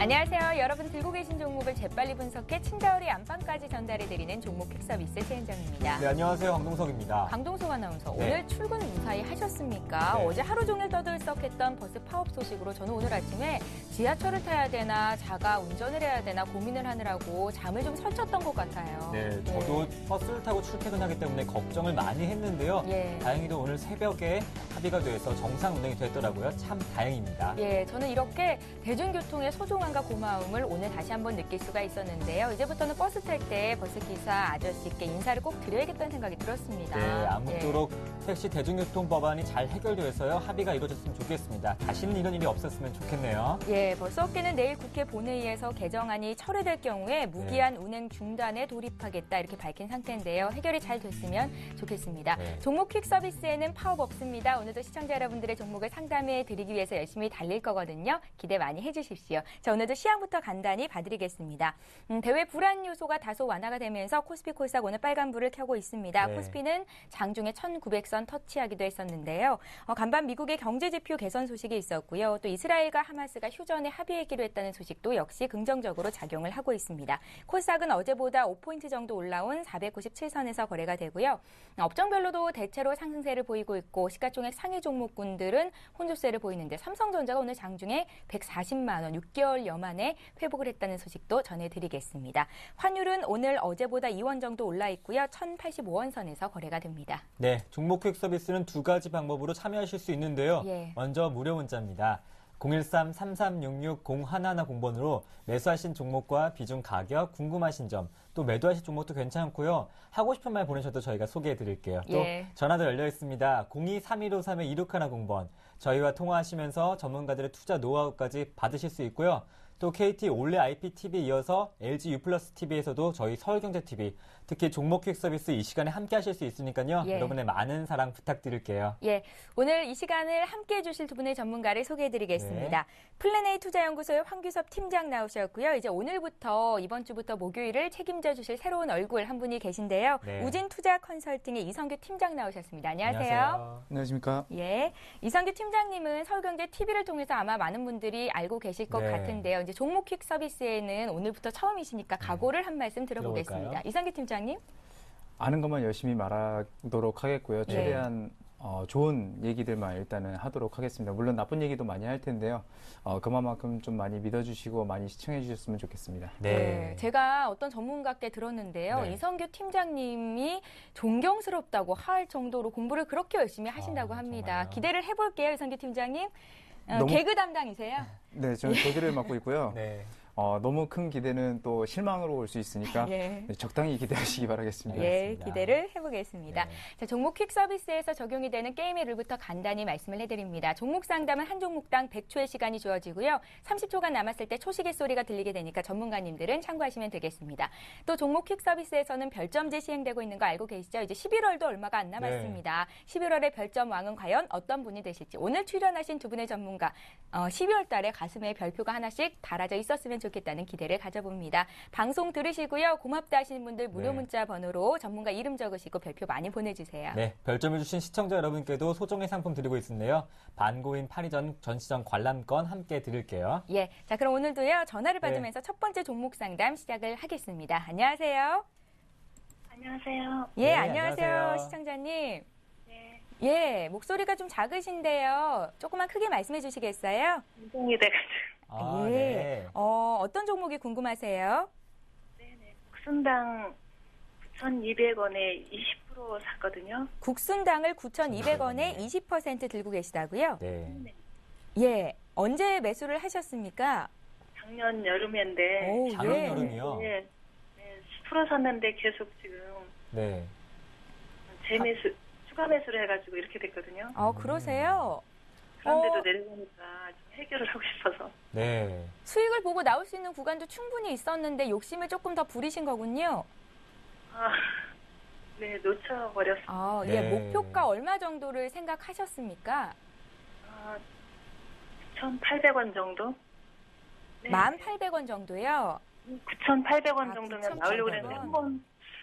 안녕하세요. 여러분 들고 계신 종목을 재빨리 분석해 친절히 안방까지 전달해드리는 종목 퀵서비스 최은정입니다. 네, 안녕하세요. 강동석입니다. 강동석 아나운서, 네. 오늘 출근 무사히 하셨습니까? 네. 어제 하루 종일 떠들썩했던 버스 파업 소식으로 저는 오늘 아침에 지하철을 타야 되나 자가 운전을 해야 되나 고민을 하느라고 잠을 좀 설쳤던 것 같아요. 네, 저도 버스를 타고 출퇴근하기 때문에 걱정을 많이 했는데요. 예. 다행히도 오늘 새벽에 합의가 돼서 정상 운행이 됐더라고요. 참 다행입니다. 예, 저는 이렇게 대중교통의 소중함과 고마움을 오늘 다시 한번 느낄 수가 있었는데요. 이제부터는 버스 탈 때 버스 기사 아저씨께 인사를 꼭 드려야겠다는 생각이 들었습니다. 네, 아무쪼록 택시 대중교통 법안이 잘 해결되어서요. 합의가 이루어졌으면 좋겠습니다. 다시는 이런 일이 없었으면 좋겠네요. 예, 버스 업계는 내일 국회 본회의에서 개정안이 철회될 경우에 무기한 운행 중단에 돌입하겠다 이렇게 밝힌 상태인데요. 해결이 잘 됐으면 좋겠습니다. 네. 종목 퀵 서비스에는 파업 없습니다. 오늘도 시청자 여러분들의 종목을 상담해 드리기 위해서 열심히 달릴 거거든요. 기대 많이 해주십시오. 자, 오늘도 시향부터 간단히 봐드리겠습니다. 대외 불안 요소가 다소 완화가 되면서 코스피 코스닥 오늘 빨간불을 켜고 있습니다. 네. 코스피는 장중에 1900선 터치하기도 했었는데요. 간밤 미국의 경제지표 개선 소식이 있었고요. 또 이스라엘과 하마스가 휴전에 합의하기로 했다는 소식도 역시 긍정적으로 작용을 하고 있습니다. 코스닥은 어제보다 5포인트 정도 올라온 497선에서 거래가 되고요. 업종별로도 대체로 상승세를 보이고 있고 시가총액 상위 종목군들은 혼조세를 보이는데 삼성전자가 오늘 장중에 140만 원, 6개월여 만에 회복을 했다는 소식도 전해드리겠습니다. 환율은 오늘 어제보다 2원 정도 올라 있고요. 1085원 선에서 거래가 됩니다. 네, 종목 퀵 서비스는 두 가지 방법으로 참여하실 수 있는데요. 예. 먼저 무료 문자입니다. 013-3366-0110번으로 매수하신 종목과 비중 가격, 궁금하신 점, 또 매도하실 종목도 괜찮고요. 하고 싶은 말 보내셔도 저희가 소개해드릴게요. 또 예. 전화도 열려 있습니다. 02-3153-2661. 저희와 통화하시면서 전문가들의 투자 노하우까지 받으실 수 있고요. 또 KT 올레 IPTV에 이어서 LG U 플러스 TV에서도 저희 서울경제TV, 특히 종목 퀵 서비스 이 시간에 함께 하실 수 있으니까요. 예. 여러분의 많은 사랑 부탁드릴게요. 예, 오늘 이 시간을 함께해 주실 두 분의 전문가를 소개해드리겠습니다. 플랜A 투자연구소의 황규섭 팀장 나오셨고요. 이제 오늘부터 이번 주부터 목요일을 책임져 주실 새로운 얼굴 한 분이 계신데요. 네. 우진 투자 컨설팅의 이성규 팀장 나오셨습니다. 안녕하세요. 안녕하십니까. 예, 이성규 팀장님은 서울경제 TV를 통해서 아마 많은 분들이 알고 계실 것 네. 같은데요. 이제 종목 퀵 서비스에는 오늘부터 처음이시니까 각오를 한 말씀 들어보겠습니다. 들어볼까요? 이성규 팀장님. 아는 것만 열심히 말하도록 하겠고요. 네. 최대한 좋은 얘기들만 일단은 하도록 하겠습니다. 물론 나쁜 얘기도 많이 할 텐데요. 그만큼 좀 많이 믿어주시고 많이 시청해 주셨으면 좋겠습니다. 네, 제가 어떤 전문가께 들었는데요. 네. 이성규 팀장님이 존경스럽다고 할 정도로 공부를 그렇게 열심히 하신다고 합니다. 정말요? 기대를 해볼게요, 이성규 팀장님. 너무- 개그 담당이세요? 네, 저는 개그를 맡고 있고요. 네. 너무 큰 기대는 또 실망으로 올 수 있으니까 예. 네, 적당히 기대하시기 바라겠습니다. 예, 알겠습니다. 기대를 해보겠습니다. 네. 자, 종목 퀵 서비스에서 적용이 되는 게임의 룰부터 간단히 말씀을 해드립니다. 종목 상담은 한 종목당 100초의 시간이 주어지고요. 30초간 남았을 때 초시계소리가 들리게 되니까 전문가님들은 참고하시면 되겠습니다. 또 종목 퀵 서비스에서는 별점제 시행되고 있는 거 알고 계시죠? 이제 11월도 얼마가 안 남았습니다. 11월의 별점 왕은 과연 어떤 분이 되실지. 오늘 출연하신 두 분의 전문가, 12월 달에 가슴에 별표가 하나씩 달아져 있었으면 좋겠다는 기대를 가져봅니다. 방송 들으시고요. 고맙다 하시는 분들 무료 네. 문자 번호로 전문가 이름 적으시고 별표 많이 보내주세요. 네, 별점을 주신 시청자 여러분께도 소정의 상품 드리고 있는데요. 반고인 파리전 전시장 관람권 함께 드릴게요. 예, 자 그럼 오늘도요 전화를 네. 받으면서 첫 번째 종목 상담 시작을 하겠습니다. 안녕하세요. 안녕하세요. 예, 네, 안녕하세요. 안녕하세요. 시청자님. 네, 예, 목소리가 좀 작으신데요. 조금만 크게 말씀해 주시겠어요? 운동이 돼가지고. 아, 예. 네. 어떤 종목이 궁금하세요? 네네. 국순당 9,200원에 20% 샀거든요. 국순당을 9,200원에 20% 들고 계시다고요? 네. 예, 언제 매수를 하셨습니까? 작년 여름인데. 오, 작년 예. 여름이요? 네, 네, 10% 샀는데 계속 지금 네. 재매수, 추가 매수를 해가지고 이렇게 됐거든요. 그러세요? 그런데도 내려오니까 좀 해결을 하고 싶어서. 네. 수익을 보고 나올 수 있는 구간도 충분히 있었는데 욕심을 조금 더 부리신 거군요. 아, 네, 놓쳐버렸습니다. 예, 네. 목표가 얼마 정도를 생각하셨습니까? 9,800원 정도? 네. 1,800원 정도요? 9,800원 아, 정도면 9,800원. 나오려고 그랬는데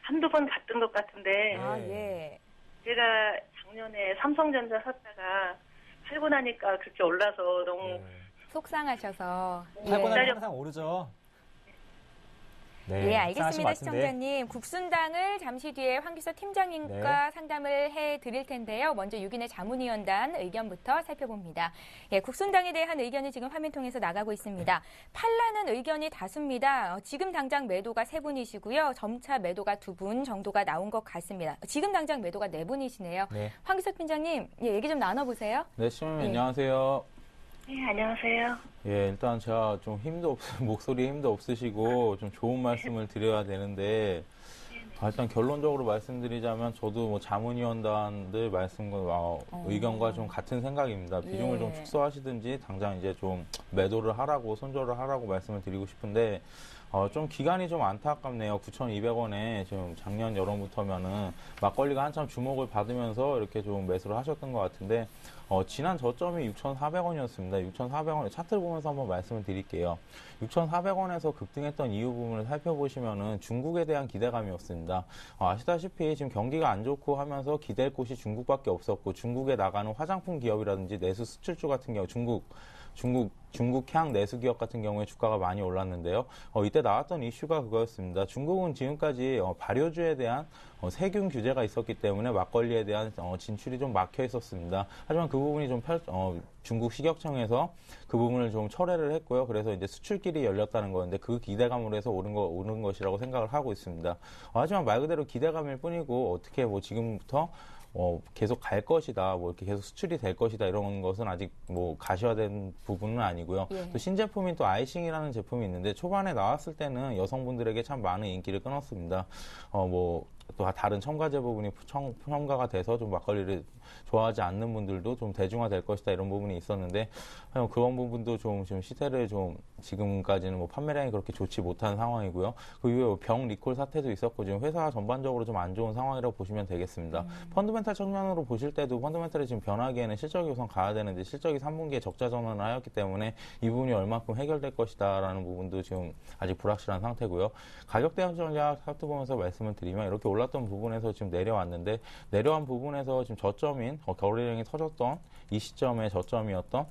한두 번 갔던 것 같은데 아, 예. 제가 작년에 삼성전자 샀다가 팔고 나니까 그렇게 올라서 너무 속상하셔서. 팔고 나면 예. 항상 오르죠. 예, 상하신 알겠습니다, 것 같은데. 시청자님. 국순당을 잠시 뒤에 황기서 팀장님과 네. 상담을 해드릴 텐데요. 먼저 6인의 자문위원단 의견부터 살펴봅니다. 예, 국순당에 대한 의견이 지금 화면 통해서 나가고 있습니다. 팔라는 의견이 다수입니다. 지금 당장 매도가 3분이시고요. 점차 매도가 2분 정도가 나온 것 같습니다. 지금 당장 매도가 4분이시네요. 네. 황기서 팀장님, 예, 얘기 좀 나눠보세요. 네, 시청자님 예. 안녕하세요. 네, 안녕하세요. 예, 일단 제가 좀 목소리에 힘도 없으시고 좀 좋은 말씀을 드려야 되는데, 일단 결론적으로 말씀드리자면 저도 뭐 자문위원단들 말씀과 의견과 좀 같은 생각입니다. 비중을 예. 좀 축소하시든지 당장 이제 좀 매도를 하라고, 손절을 하라고 말씀을 드리고 싶은데, 좀 기간이 좀 안타깝네요. 9,200원에 지금 작년 여름부터면은 막걸리가 한참 주목을 받으면서 이렇게 좀 매수를 하셨던 것 같은데, 지난 저점이 6,400원이었습니다. 6,400원에 차트를 보면서 한번 말씀을 드릴게요. 6,400원에서 급등했던 이유 부분을 살펴보시면은 중국에 대한 기대감이었습니다. 아시다시피 지금 경기가 안 좋고 하면서 기댈 곳이 중국밖에 없었고, 중국에 나가는 화장품 기업이라든지 내수 수출주 같은 경우 중국향 내수 기업 같은 경우에 주가가 많이 올랐는데요. 이때 나왔던 이슈가 그거였습니다. 중국은 지금까지 발효주에 대한 세균 규제가 있었기 때문에 막걸리에 대한 진출이 좀 막혀 있었습니다. 하지만 그 부분이 좀 중국 식약청에서 그 부분을 좀 철회를 했고요. 그래서 이제 수출길이 열렸다는 거였는데 그 기대감으로 해서 오른 것이라고 생각을 하고 있습니다. 하지만 말 그대로 기대감일 뿐이고 어떻게 뭐 지금부터 계속 갈 것이다, 뭐 이렇게 계속 수출이 될 것이다 이런 것은 아직 뭐 가셔야된 부분은 아니고요. 예. 또 신제품인 또 아이싱이라는 제품이 있는데 초반에 나왔을 때는 여성분들에게 참 많은 인기를 끊었습니다. 또 다른 첨가제 부분이 첨가가 돼서 좀 막걸리를 좋아하지 않는 분들도 좀 대중화될 것이다 이런 부분이 있었는데 그런 부분도 좀 지금 시세를 좀 지금까지는 뭐 판매량이 그렇게 좋지 못한 상황이고요. 그 이후에 병 리콜 사태도 있었고 지금 회사가 전반적으로 좀 안 좋은 상황이라고 보시면 되겠습니다. 펀드멘탈 측면으로 보실 때도 펀드멘탈이 지금 변하기에는 실적이 우선 가야 되는데 실적이 3분기에 적자 전환을 하였기 때문에 이 부분이 얼마큼 해결될 것이다라는 부분도 지금 아직 불확실한 상태고요. 가격 대응 전략 살펴보면서 말씀을 드리면 이렇게 올랐던 부분에서 지금 내려왔는데 내려온 부분에서 지금 저점인 거래량이 터졌던 이 시점의 저점이었던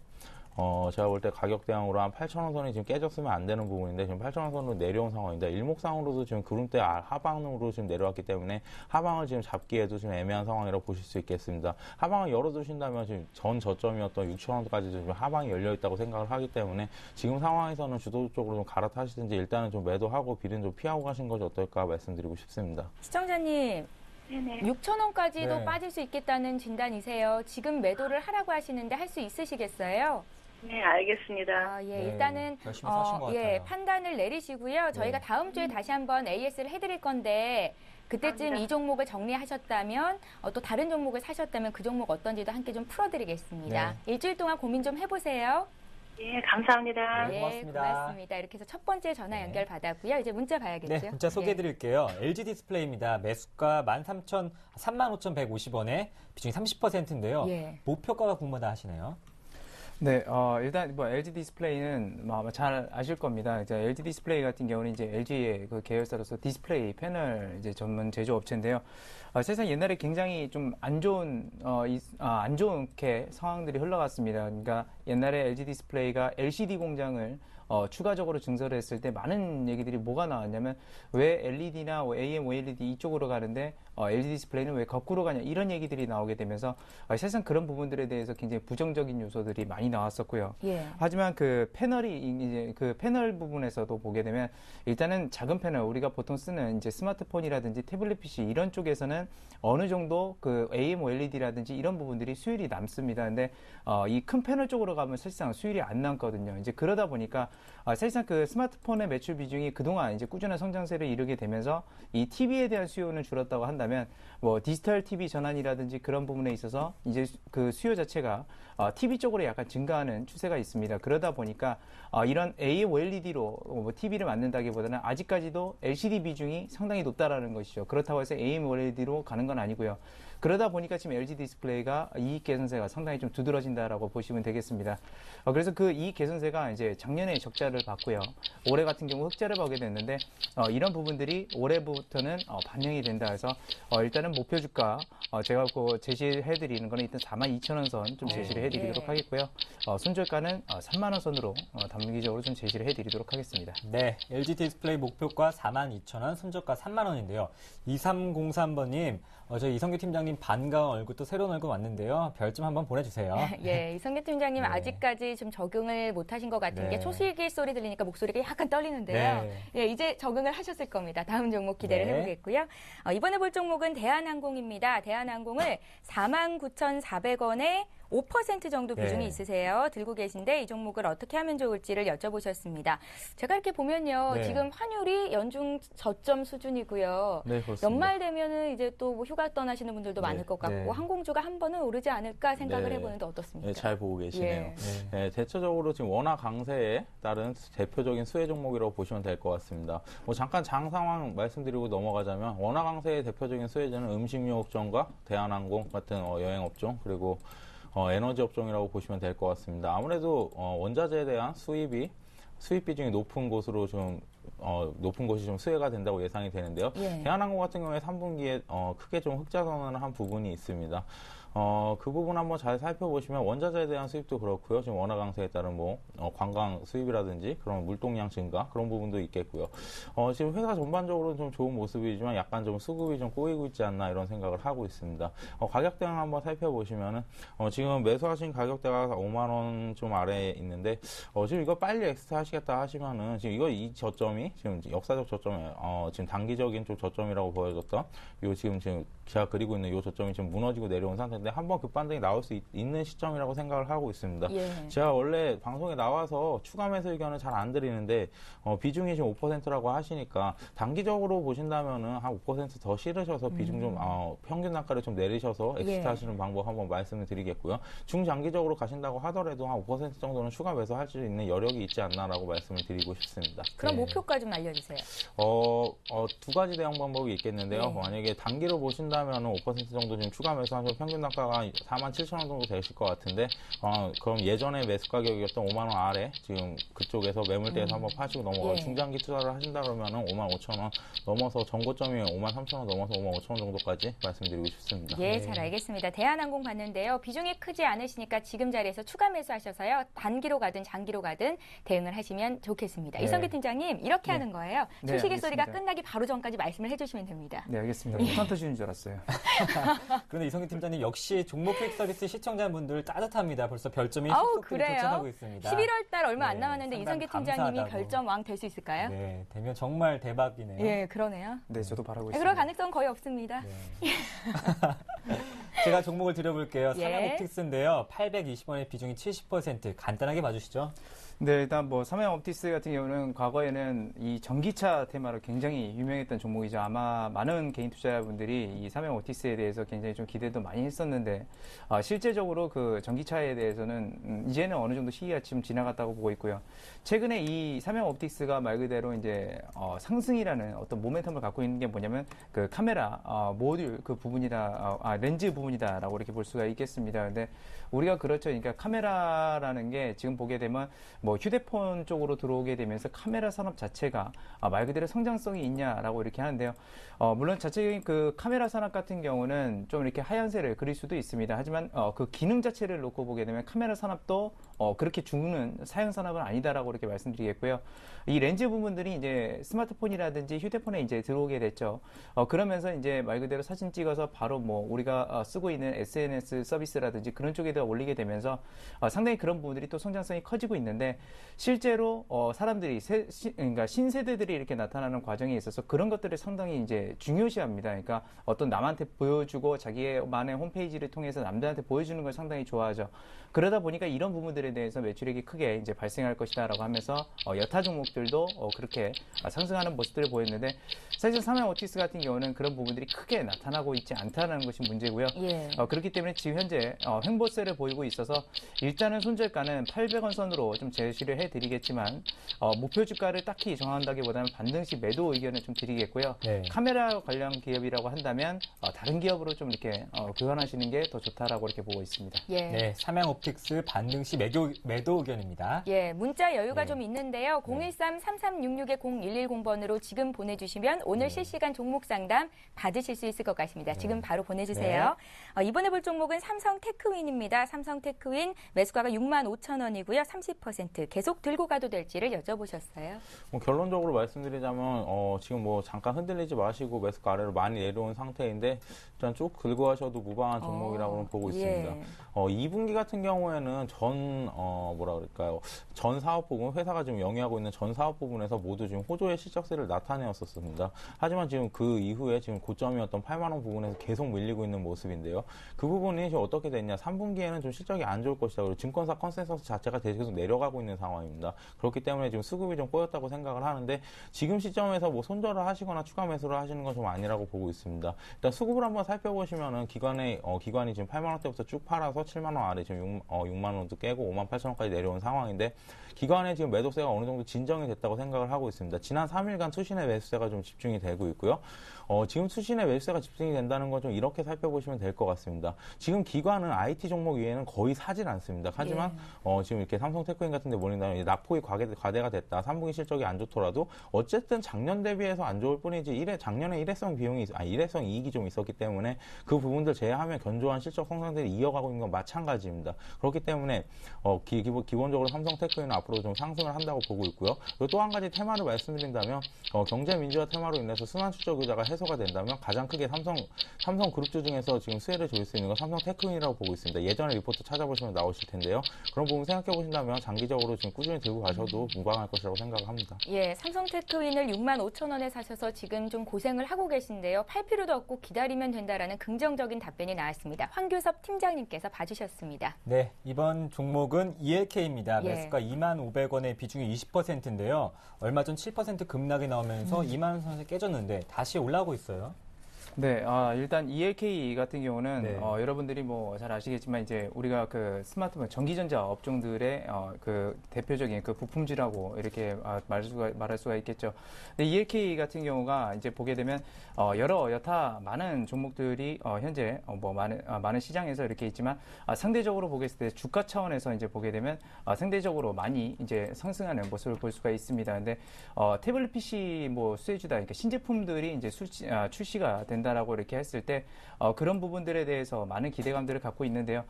제가 볼 때 가격 대항으로 한 8,000원 선이 지금 깨졌으면 안 되는 부분인데 지금 8,000원 선으로 내려온 상황입니다. 일목상으로도 지금 구름대 하방으로 지금 내려왔기 때문에 하방을 지금 잡기에도 지금 애매한 상황이라고 보실 수 있겠습니다. 하방을 열어두신다면 지금 전 저점이었던 6,000원까지 지금 하방이 열려 있다고 생각을 하기 때문에 지금 상황에서는 주도적으로 좀 갈아타시든지 일단은 좀 매도하고 비는 좀 피하고 가신 것이 어떨까 말씀드리고 싶습니다. 시청자님, 네네. 6,000원까지도 네. 빠질 수 있겠다는 진단이세요. 지금 매도를 하라고 하시는데 할 수 있으시겠어요? 네, 알겠습니다. 예, 네, 일단은 열심히 사신 것 예, 같아요. 판단을 내리시고요. 저희가 네. 다음 주에 다시 한번 AS를 해드릴 건데 그때쯤 감사합니다. 이 종목을 정리하셨다면 또 다른 종목을 사셨다면 그 종목 어떤지도 함께 좀 풀어드리겠습니다. 네. 일주일 동안 고민 좀 해보세요. 예, 감사합니다. 네, 고맙습니다. 고맙습니다. 이렇게 해서 첫 번째 전화 네. 연결 받았고요. 이제 문자 봐야겠죠? 네, 문자 소개해드릴게요. LG 디스플레이입니다. 매수가 35,150원에 비중이 30%인데요. 예. 목표가가 궁금하다 하시네요. 네, 일단 뭐 LG 디스플레이는 뭐 아마 잘 아실 겁니다. 이제 LG 디스플레이 같은 경우는 이제 LG의 그 계열사로서 디스플레이 패널 이제 전문 제조업체인데요. 사실상 옛날에 굉장히 좀 안 좋게 상황들이 흘러갔습니다. 그러니까 옛날에 LG 디스플레이가 LCD 공장을 추가적으로 증설을 했을 때 많은 얘기들이 뭐가 나왔냐면 왜 LED나 AM, OLED 이쪽으로 가는데 LG 디스플레이는 왜 거꾸로 가냐 이런 얘기들이 나오게 되면서 사실상 그런 부분들에 대해서 굉장히 부정적인 요소들이 많이 나왔었고요. 예. 하지만 그 패널이 이제 그 패널 부분에서도 보게 되면 일단은 작은 패널 우리가 보통 쓰는 이제 스마트폰이라든지 태블릿 PC 이런 쪽에서는 어느 정도 그 AM, OLED라든지 이런 부분들이 수율이 남습니다. 근데 이 큰 패널 쪽으로 가면 사실상 수율이 안 남거든요. 이제 그러다 보니까 사실상 그 스마트폰의 매출 비중이 그동안 이제 꾸준한 성장세를 이루게 되면서 이 TV에 대한 수요는 줄었다고 한다면 뭐 디지털 TV 전환이라든지 그런 부분에 있어서 이제 그 수요 자체가 TV 쪽으로 약간 증가하는 추세가 있습니다. 그러다 보니까 이런 AMOLED로 TV를 만든다기보다는 아직까지도 LCD 비중이 상당히 높다라는 것이죠. 그렇다고 해서 AMOLED로 가는 건 아니고요. 그러다 보니까 지금 LG 디스플레이가 이익 개선세가 상당히 좀 두드러진다라고 보시면 되겠습니다. 그래서 그 이익 개선세가 이제 작년에 적자를 봤고요. 올해 같은 경우 흑자를 보게 됐는데 이런 부분들이 올해부터는 반영이 된다 해서 일단은 목표 주가 제가 제시해 드리는 거는 일단 42,000원 선 좀 제시를 해 드리도록 하겠고요. 손절가는 3만 원 선으로 단기적으로 좀 제시를 해 드리도록 하겠습니다. 네, LG 디스플레이 목표가 42,000원, 손절가 3만 원인데요. 2303번님, 저희 이성규 팀장님 반가운 얼굴 또 새로운 얼굴 왔는데요. 별점 한번 보내주세요. 예, 이성규 팀장님 네. 아직까지 좀 적응을 못하신 것 같은 네. 게 초슬기 소리 들리니까 목소리가 약간 떨리는데요. 네. 예, 이제 적응을 하셨을 겁니다. 다음 종목 기대를 네. 해보겠고요. 이번에 볼 종목은 대한항공입니다. 대한항공을 49,400원에 5% 정도 비중이 네. 있으세요. 들고 계신데 이 종목을 어떻게 하면 좋을지를 여쭤보셨습니다. 제가 이렇게 보면요. 네. 지금 환율이 연중 저점 수준이고요. 네, 그렇습니다. 연말 되면은 이제 또 뭐 휴가 떠나시는 분들도 네. 많을 것 같고 네. 항공주가 한 번은 오르지 않을까 생각을 네. 해보는데 어떻습니까? 네, 잘 보고 계시네요. 예. 네. 네, 대체적으로 지금 원화 강세에 따른 대표적인 수혜 종목이라고 보시면 될 것 같습니다. 뭐 잠깐 장 상황 말씀드리고 넘어가자면 원화 강세의 대표적인 수혜자는 음식료 업종과 대한항공 같은 여행 업종 그리고 에너지 업종이라고 보시면 될 것 같습니다. 아무래도 원자재에 대한 수입 비중이 높은 곳으로 좀 높은 곳이 좀 수혜가 된다고 예상이 되는데요. 예. 대한항공 같은 경우에 3분기에 크게 좀 흑자 선언을 한 부분이 있습니다. 그 부분 한번 잘 살펴보시면 원자재에 대한 수입도 그렇고요. 지금 원화 강세에 따른 관광 수입이라든지 그런 물동량 증가 그런 부분도 있겠고요. 지금 회사 전반적으로는 좀 좋은 모습이지만 약간 좀 수급이 좀 꼬이고 있지 않나 이런 생각을 하고 있습니다. 가격대를 한번 살펴보시면은 지금 매수하신 가격대가 5만 원 좀 아래에 있는데 지금 이거 빨리 엑스트 하시겠다 하시면은 지금 이 저점이 지금 역사적 저점에 지금 단기적인 좀 저점이라고 보여졌던 지금 제가 그리고 있는 이 저점이 지금 무너지고 내려온 상태인데 한번 급반등이 나올 수 있는 시점이라고 생각을 하고 있습니다. 예. 제가 원래 방송에 나와서 추가 매수 의견을 잘 안 드리는데 비중이 지금 5%라고 하시니까 단기적으로 보신다면은 한 5%더 실으셔서 비중 좀 평균 단가를 좀 내리셔서 엑시트 예. 하시는 방법 한번 말씀을 드리겠고요. 중장기적으로 가신다고 하더라도 한 5% 정도는 추가 매수할 수 있는 여력이 있지 않나라고 말씀을 드리고 싶습니다. 그럼 네. 목표가 좀 알려주세요. 두 가지 대응 방법이 있겠는데요. 네. 만약에 단기로 보신다면 5% 정도 지금 추가 매수하시면 평균 단가가 47,000원 정도 되실 것 같은데, 그럼 예전에 매수 가격이었던 5만 원 아래 지금 그쪽에서 매물대에서 한번 파시고 예. 중장기 투자를 하신다 그러면은 55,000원 넘어서 전고점이 53,000원 넘어서 55,000원 정도까지 말씀드리고 싶습니다. 예, 잘 알겠습니다. 대한항공 봤는데요. 비중이 크지 않으시니까 지금 자리에서 추가 매수하셔서요. 단기로 가든 장기로 가든 대응을 하시면 좋겠습니다. 네. 이성규 팀장님 이렇게 하는 거예요. 네, 초시계 알겠습니다. 소리가 끝나기 바로 전까지 말씀을 해주시면 됩니다. 네, 알겠습니다. 폭탄 터지는 줄 알았어요. 그런데 이성규 팀장님 역시 종목 퀵 서비스 시청자분들 따뜻합니다. 벌써 별점이 아우, 속속들이 그래요? 도착하고 있습니다. 11월 달 얼마 안 네, 남았는데 상당히 이성규 팀장님이 감사하다고. 별점 왕 될 수 있을까요? 네, 되면 정말 대박이네요. 예, 그러네요. 네, 저도 바라고 네, 있습니다. 그럴 가능성은 거의 없습니다. 네. 제가 종목을 드려볼게요. 예. 삼양옵틱스인데요. 820원의 비중이 70%. 간단하게 봐주시죠. 네, 일단 삼양옵틱스 같은 경우는 과거에는 이 전기차 테마로 굉장히 유명했던 종목이죠. 아마 많은 개인 투자자분들이 이 삼양옵틱스에 대해서 굉장히 좀 기대도 많이 했었는데 실제적으로 그 전기차에 대해서는 이제는 어느 정도 시기가 지금 지나갔다고 보고 있고요. 최근에 이 삼양옵틱스가 말 그대로 이제 상승이라는 어떤 모멘텀을 갖고 있는 게 뭐냐면 그 카메라 모듈 그 부분이다, 렌즈 부분이다라고 이렇게 볼 수가 있겠습니다. 근데 우리가 그렇죠. 그러니까 카메라라는 게 지금 보게 되면 휴대폰 쪽으로 들어오게 되면서 카메라 산업 자체가 말 그대로 성장성이 있냐라고 이렇게 하는데요. 물론 자체적인 그 카메라 산업 같은 경우는 좀 이렇게 하얀세를 그릴 수도 있습니다. 하지만 그 기능 자체를 놓고 보게 되면 카메라 산업도 그렇게 죽는 사양 산업은 아니다라고 이렇게 말씀드리겠고요. 이 렌즈 부분들이 이제 스마트폰이라든지 휴대폰에 이제 들어오게 됐죠. 그러면서 이제 말 그대로 사진 찍어서 바로 우리가 쓰고 있는 SNS 서비스라든지 그런 쪽에다 올리게 되면서 상당히 그런 부분들이 또 성장성이 커지고 있는데 있는데 실제로 사람들이 그러니까 신세대들이 이렇게 나타나는 과정에 있어서 그런 것들을 상당히 이제 중요시합니다. 그러니까 어떤 남한테 보여주고 자기만의 홈페이지를 통해서 남들한테 보여주는 걸 상당히 좋아하죠. 그러다 보니까 이런 부분들에 대해서 매출액이 크게 이제 발생할 것이다라고 하면서 여타 종목들도 그렇게 상승하는 모습들을 보였는데 사실 삼양오틱스 같은 경우는 그런 부분들이 크게 나타나고 있지 않다는 것이 문제고요. 예. 그렇기 때문에 지금 현재 횡보세를 보이고 있어서 일단은 손절가는 800원 선으로 좀 제시를 해드리겠지만 목표 주가를 딱히 정한다기보다는 반등시 매도 의견을 좀 드리겠고요. 네. 카메라 관련 기업이라고 한다면 다른 기업으로 좀 이렇게 교환하시는 게 더 좋다라고 이렇게 보고 있습니다. 예. 네, 삼양옵틱스 반등시 매도 의견입니다. 예, 문자 여유가 네. 좀 있는데요. 013-3366-0110번으로 지금 보내주시면 오늘 실시간 종목 상담 받으실 수 있을 것 같습니다. 지금 바로 보내주세요. 이번에 볼 종목은 삼성테크윈입니다. 삼성테크윈 매수가가 65,000원이고요. 30% 계속 들고 가도 될지를 여쭤보셨어요. 뭐 결론적으로 말씀드리자면 지금 뭐 잠깐 흔들리지 마시고 매수가 아래로 많이 내려온 상태인데 일단 쭉 들고 가셔도 무방한 종목이라고 보고 있습니다. 2분기 같은 경우에는 전 사업 부분, 회사가 지금 영위하고 있는 전 사업 부분에서 모두 지금 호조의 실적세를 나타내었었습니다. 하지만 지금 그 이후에 지금 고점이었던 8만 원 부분에서 계속 밀리고 있는 모습인데요. 그 부분이 지금 어떻게 됐냐? 3분기에는 좀 실적이 안 좋을 것이다. 그리고 증권사 컨센서스 자체가 계속 내려가고 있는 상황입니다. 그렇기 때문에 지금 수급이 좀 꼬였다고 생각을 하는데 지금 시점에서 뭐 손절을 하시거나 추가 매수를 하시는 건 좀 아니라고 보고 있습니다. 일단 수급을 한번 살펴보시면은 기관이 지금 8만 원대부터 쭉 팔아서 7만 원 아래 지금 6만 원도 깨고 5만 8천 원까지 내려온 상황인데 기관의 지금 매도세가 어느 정도 진정이 됐다고 생각을 하고 있습니다. 지난 3일간 투신의 매수세가 좀 집중이 되고 있고요. 지금 투신의 매수세가 집중이 된다는 건 좀 이렇게 살펴보시면 될 것 같습니다. 지금 기관은 IT 종목 외에는 거의 사질 않습니다. 하지만 지금 이렇게 삼성테크인 같은 데 몰린다면 납폭이 과대가 됐다. 3분기 실적이 안 좋더라도 어쨌든 작년 대비해서 안 좋을 뿐이지 작년에 일회성 이익이 좀 있었기 때문에 그 부분들 제외하면 견조한 실적 성장들이 이어가고 있는 건 마찬가지입니다. 그렇기 때문에 기본적으로 삼성테크인은 앞으로 좀 상승을 한다고 보고 있고요. 그리고 또 한 가지 테마를 말씀드린다면 경제 민주화 테마로 인해서 순환 추적 의자가 해소가 된다면 가장 크게 삼성 그룹주 중에서 지금 수혜를 줄 수 있는 건 삼성테크인이라고 보고 있습니다. 예전에 리포트 찾아보시면 나오실 텐데요. 그런 부분 생각해 보신다면 장기적으로 지금 꾸준히 들고 가셔도 무방할 것이라고 생각을 합니다. 예, 삼성테크윈을 65,000원에 사셔서 지금 좀 고생을 하고 계신데요. 팔 필요도 없고 기다리면 된다라는 긍정적인 답변이 나왔습니다. 황규섭 팀장님께서 봐주셨습니다. 네, 이번 종목은 ELK입니다. 예. 매수가 25,500원의 비중이 20%인데요. 얼마 전 7% 급락이 나오면서 2만 원 선을 깨졌는데 다시 올라오고 있어요. 네, 일단 ELK 같은 경우는 네. 여러분들이 뭐 잘 아시겠지만 이제 우리가 그 스마트폰 전기전자 업종들의 그 대표적인 그 부품주라고 이렇게 말할 수가 있겠죠. 근데 ELK 같은 경우가 이제 보게 되면 여타 많은 종목들이 현재 많은 시장에서 이렇게 있지만 상대적으로 보겠을 때 주가 차원에서 이제 보게 되면 상대적으로 많이 이제 상승하는 모습을 볼 수가 있습니다. 근데 태블릿 PC 뭐 수혜주다, 그러니까 신제품들이 이제 출시가 된다라고 이렇게 했을 때 그런 부분들에 대해서 많은 기대감들을 갖고 있는데요.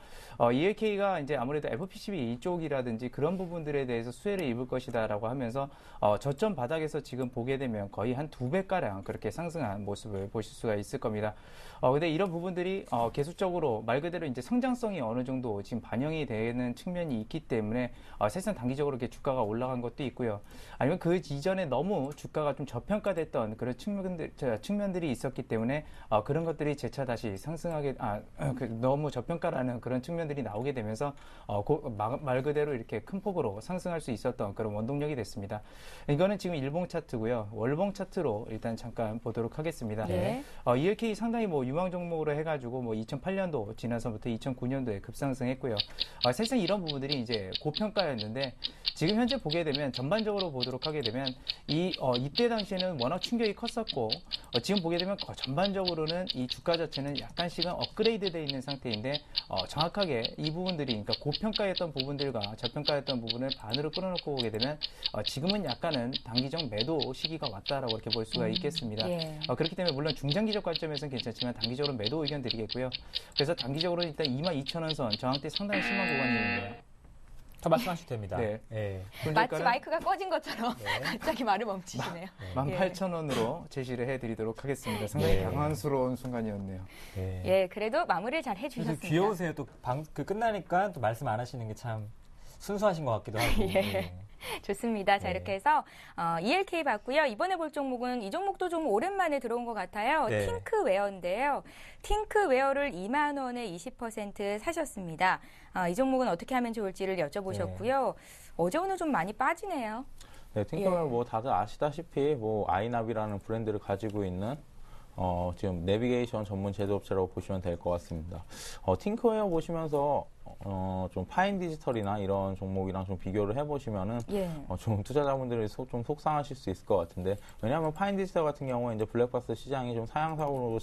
ELK가 이제 아무래도 FPCB 이쪽이라든지 그런 부분들에 대해서 수혜를 입을 것이다라고 하면서 저점 바닥에서 지금 보게 되면 거의 한 2배가량 그렇게 상승한 모습을 보실 수가 있을 겁니다. 근데 이런 부분들이 계속적으로 말 그대로 이제 성장성이 어느 정도 지금 반영이 되는 측면이 있기 때문에 사실상 단기적으로 이렇게 주가가 올라간 것도 있고요. 아니면 그 이전에 너무 주가가 좀 저평가됐던 그런 측면들이 있었기 때문에 그런 것들이 재차 다시 상승하게 너무 저평가라는 그런 측면들이 나오게 되면서 말 그대로 이렇게 큰 폭으로 상승할 수 있었던 그런 원동력이 됐습니다. 이거는 지금 일봉 차트고요. 월봉 차트로 일단 잠깐 보도록 하겠습니다. 네. ELK 상당히 뭐 유망 종목으로 해가지고 뭐 2008년도 지나서부터 2009년도에 급상승했고요. 사실상 이런 부분들이 이제 고평가였는데 지금 현재 보게 되면 전반적으로 보도록 하게 되면 이때 당시에는 워낙 충격이 컸었고 지금 보게 되면 전반적으로는 이 주가 자체는 약간씩은 업그레이드되어 있는 상태인데 정확하게 이 부분들이 그러니까 고평가였던 부분들과 저평가였던 부분을 반으로 끌어놓고 보게 되면 지금은 약간은 단기적 매도 시기가 왔다라고 이렇게 볼 수가 있겠습니다. 예. 그렇기 때문에 물론 중장기적 관점에서는 괜찮지만 단기적으로 매도 의견 드리겠고요. 그래서 단기적으로 일단 22,000원 선 저항대 상당히 심한 구간입니다. 더 말씀하셔도 됩니다. 네. 예. 마치 마이크가 꺼진 것처럼 네. 갑자기 말을 멈추시네요. 18,000원으로 제시를 해드리도록 하겠습니다. 상당히 네. 당황스러운 순간이었네요. 예. 예, 그래도 마무리를 잘 그래서 해주셨습니다. 귀여우세요. 또 끝나니까 또 말씀 안 하시는 게 참 순수하신 것 같기도 하고. 예. 예. 좋습니다. 자, 네. 이렇게 해서 ELK 봤고요. 이번에 볼 종목은 이 종목도 좀 오랜만에 들어온 것 같아요. 네. 팅크웨어인데요. 팅크웨어를 2만 원에 20% 사셨습니다. 이 종목은 어떻게 하면 좋을지를 여쭤보셨고요. 어제 오늘 좀 많이 빠지네요. 네, 팅커웨어 예. 뭐 다들 아시다시피 뭐 아이나비라는 브랜드를 가지고 있는 지금 내비게이션 전문 제조업체라고 보시면 될 것 같습니다. 팅커웨어 보시면서 좀 파인 디지털이나 이런 종목이랑 좀 비교를 해보시면은 예. 좀 투자자분들이 좀 속상하실 수 있을 것 같은데, 왜냐하면 파인 디지털 같은 경우에 이제 블랙박스 시장이 좀 사양사고로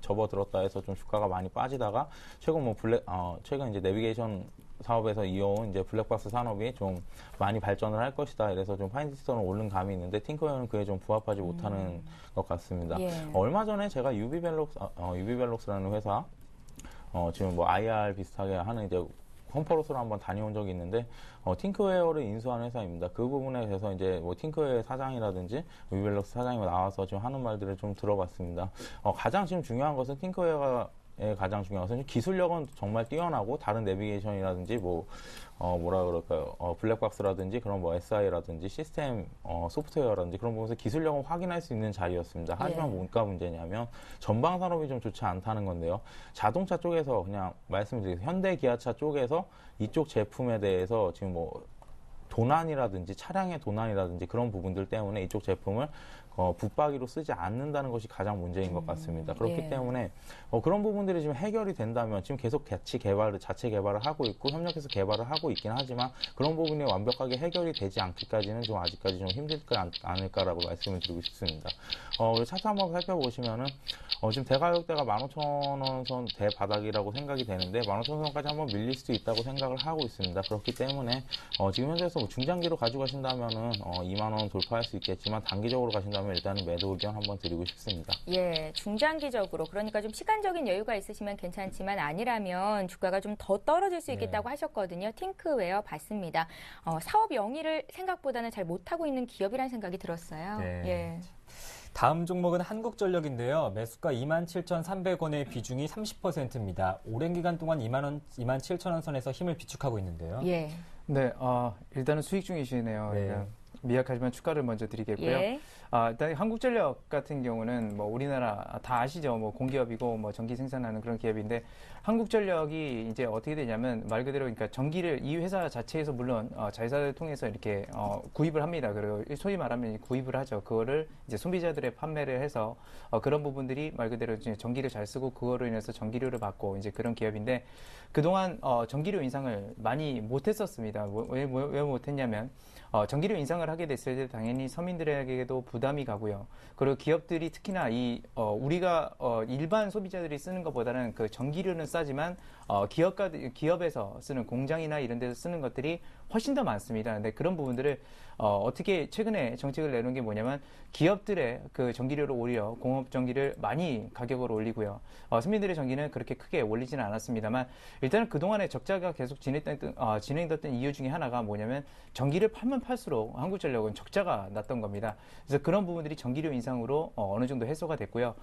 접어들었다 해서 좀 주가가 많이 빠지다가 최근 이제 내비게이션 사업에서 이어온 이제 블랙박스 산업이 좀 많이 발전을 할 것이다. 이래서 좀 파인 디지털은 오른 감이 있는데 팅커웨어는 그에 좀 부합하지 못하는 것 같습니다. 예. 얼마 전에 제가 유비벨록스라는 회사 지금 뭐 IR 비슷하게 하는 이제 컴퍼로스로 한번 다녀온 적이 있는데 팅크웨어를 인수한 회사입니다. 그 부분에 대해서 이제 뭐 팅크웨어 사장이라든지 유비벨록스 사장이 나와서 지금 하는 말들을 좀 들어봤습니다. 가장 지금 중요한 것은 팅크웨어가 가장 중요한 것은 기술력은 정말 뛰어나고 다른 내비게이션이라든지 뭐라 그럴까요? 블랙박스라든지 그런 뭐 SI라든지 시스템 소프트웨어라든지 그런 부분에서 기술력은 확인할 수 있는 자리였습니다. 하지만 예. 뭔가 문제냐면 전방 산업이 좀 좋지 않다는 건데요. 자동차 쪽에서 그냥 말씀드리겠습니다. 현대 기아차 쪽에서 이쪽 제품에 대해서 지금 뭐 도난이라든지 차량의 도난이라든지 그런 부분들 때문에 이쪽 제품을 붙박이로 쓰지 않는다는 것이 가장 문제인 것 같습니다. 그렇기 예. 때문에 그런 부분들이 지금 해결이 된다면 지금 계속 자체 개발을 하고 있고 협력해서 개발을 하고 있긴 하지만 그런 부분이 완벽하게 해결이 되지 않기까지는 좀 아직까지 좀 힘들지 않을까라고 말씀을 드리고 싶습니다. 차트 한번 살펴보시면은 지금 대가격대가 15,000원 선 대바닥이라고 생각이 되는데 15,000원까지 한번 밀릴 수도 있다고 생각을 하고 있습니다. 그렇기 때문에 지금 현재에서 뭐 중장기로 가져가신다면은 2만 원 돌파할 수 있겠지만 단기적으로 가신다면 일단은 매도 의견 한번 드리고 싶습니다. 예, 중장기적으로 그러니까 좀 시간적인 여유가 있으시면 괜찮지만 아니라면 주가가 좀 더 떨어질 수 있겠다고 하셨거든요. 팅크웨어 봤습니다. 사업 영위를 생각보다는 잘 못하고 있는 기업이라는 생각이 들었어요. 네. 예. 다음 종목은 한국전력인데요. 매수가 27,300원의 비중이 30%입니다. 오랜 기간 동안 27,000원 선에서 힘을 비축하고 있는데요. 예. 네, 일단은 수익 중이시네요. 네. 일단 미약하지만 축하를 먼저 드리겠고요. 예. 일단 한국전력 같은 경우는 뭐 우리나라 다 아시죠? 뭐 공기업이고 뭐 전기 생산하는 그런 기업인데 한국전력이 이제 어떻게 되냐면 말 그대로 그러니까 전기를 이 회사 자체에서 물론 자회사를 통해서 이렇게 구입을 합니다. 그리고 소위 말하면 구입을 하죠. 그거를 이제 소비자들의 판매를 해서 그런 부분들이 말 그대로 이제 전기를 잘 쓰고 그거로 인해서 전기료를 받고 이제 그런 기업인데 그동안 전기료 인상을 많이 못했었습니다. 왜 못했냐면 전기료 인상을 하게 됐을 때 당연히 서민들에게도 부담이 가고요. 그리고 기업들이 특히나 우리가 일반 소비자들이 쓰는 것보다는 그 전기료는 싸지만 기업에서 쓰는 공장이나 이런 데서 쓰는 것들이 훨씬 더 많습니다. 근데 그런 부분들을 어떻게 최근에 정책을 내놓은 게 뭐냐면 기업들의 그 전기료를 오히려 공업 전기를 많이 가격을 올리고요. 서민들의 전기는 그렇게 크게 올리지는 않았습니다만 일단은 그동안에 적자가 계속 진행됐던 이유 중에 하나가 뭐냐면 전기를 팔면 팔수록 한국전력은 적자가 났던 겁니다. 그래서 그런 부분들이 전기료 인상으로 어느 정도 해소가 됐고요.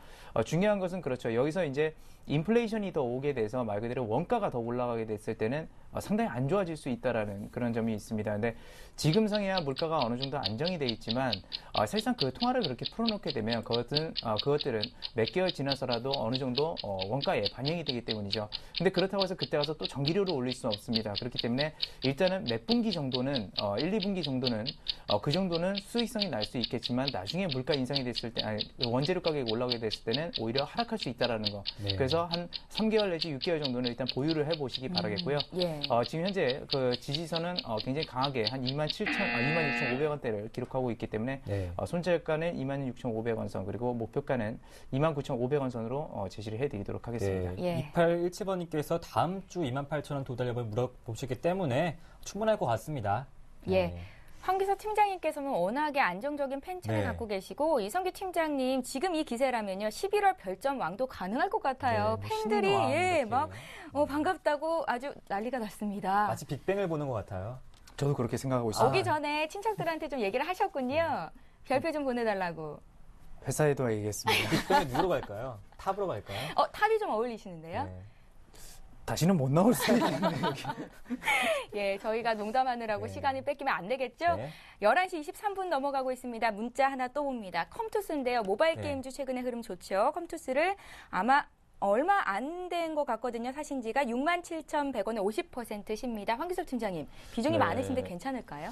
중요한 것은 그렇죠. 여기서 이제 인플레이션이 더 오게 돼서 말 그대로 원가가 더 올라가게 됐을 때는 상당히 안 좋아질 수 있다라는 그런 점이 있습니다. 근데 지금상에야 물가가 어느 정도 안정이 돼 있지만 사실상 그 통화를 그렇게 풀어놓게 되면 그것들은 몇 개월 지나서라도 어느 정도 원가에 반영이 되기 때문이죠. 근데 그렇다고 해서 그때 가서 또 전기료를 올릴 수는 없습니다. 그렇기 때문에 일단은 몇 분기 정도는 1, 2분기 정도는 그 정도는 수익성이 날 수 있겠지만 나중에 물가 인상이 됐을 때 원재료 가격이 올라오게 됐을 때는 오히려 하락할 수 있다라는 거. 네. 그래서 한 3개월 내지 6개월 정도는 일단 보유를 해보시기 바라겠고요. 예. 지금 현재 그 지지선은 굉장히 강하게 한 26,500원대를 기록하고 있기 때문에 네. 손절가는 26,500원 선 그리고 목표가는 29,500원 선으로 제시를 해드리도록 하겠습니다. 예. 2817번님께서 다음 주 28,000원 도달력을 물어보시기 때문에 충분할 것 같습니다. 예. 네. 황기서 팀장님께서는 워낙에 안정적인 팬층을 네. 갖고 계시고 이성규 팀장님 지금 이 기세라면요 11월 별점 왕도 가능할 것 같아요. 네, 팬들이 신인 왕 이렇게. 막 반갑다고 아주 난리가 났습니다. 마치 빅뱅을 보는 것 같아요. 저도 그렇게 생각하고 있습니다. 오기 전에 친척들한테 좀 얘기를 하셨군요. 별표 좀 보내달라고. 회사에도 얘기했습니다. 빅뱅에 누구로 갈까요? 탑으로 갈까요? 탑이 좀 어울리시는데요. 네. 다시는 못 나올 수 있겠네요. 예, 저희가 농담하느라고 네. 시간을 뺏기면 안 되겠죠? 네. 11시 23분 넘어가고 있습니다. 문자 하나 또 봅니다. 컴투스인데요. 모바일 네. 게임주 최근에 흐름 좋죠. 컴투스를 아마 얼마 안 된 것 같거든요. 사신 지가 67,100원에 50%십니다. 황기석 팀장님, 비중이 네. 많으신데 괜찮을까요?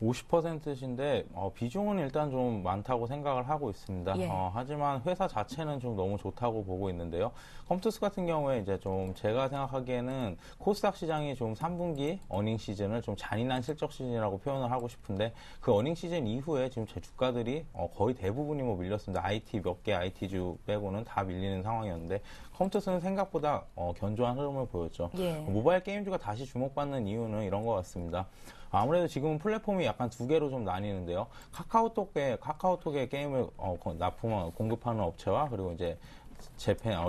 50%신데 비중은 일단 좀 많다고 생각을 하고 있습니다. 예. 하지만 회사 자체는 좀 너무 좋다고 보고 있는데요. 컴투스 같은 경우에 이제 좀 제가 생각하기에는 코스닥 시장이 좀 3분기 어닝 시즌을 좀 잔인한 실적 시즌이라고 표현을 하고 싶은데 그 어닝 시즌 이후에 지금 제 주가들이 거의 대부분이 뭐 밀렸습니다. IT 몇 개 IT주 빼고는 다 밀리는 상황이었는데 컴투스는 생각보다 견조한 흐름을 보였죠. 예. 모바일 게임주가 다시 주목받는 이유는 이런 것 같습니다. 아무래도 지금은 플랫폼이 약간 두 개로 좀 나뉘는데요. 카카오톡에 게임을 공급하는 업체와 그리고 이제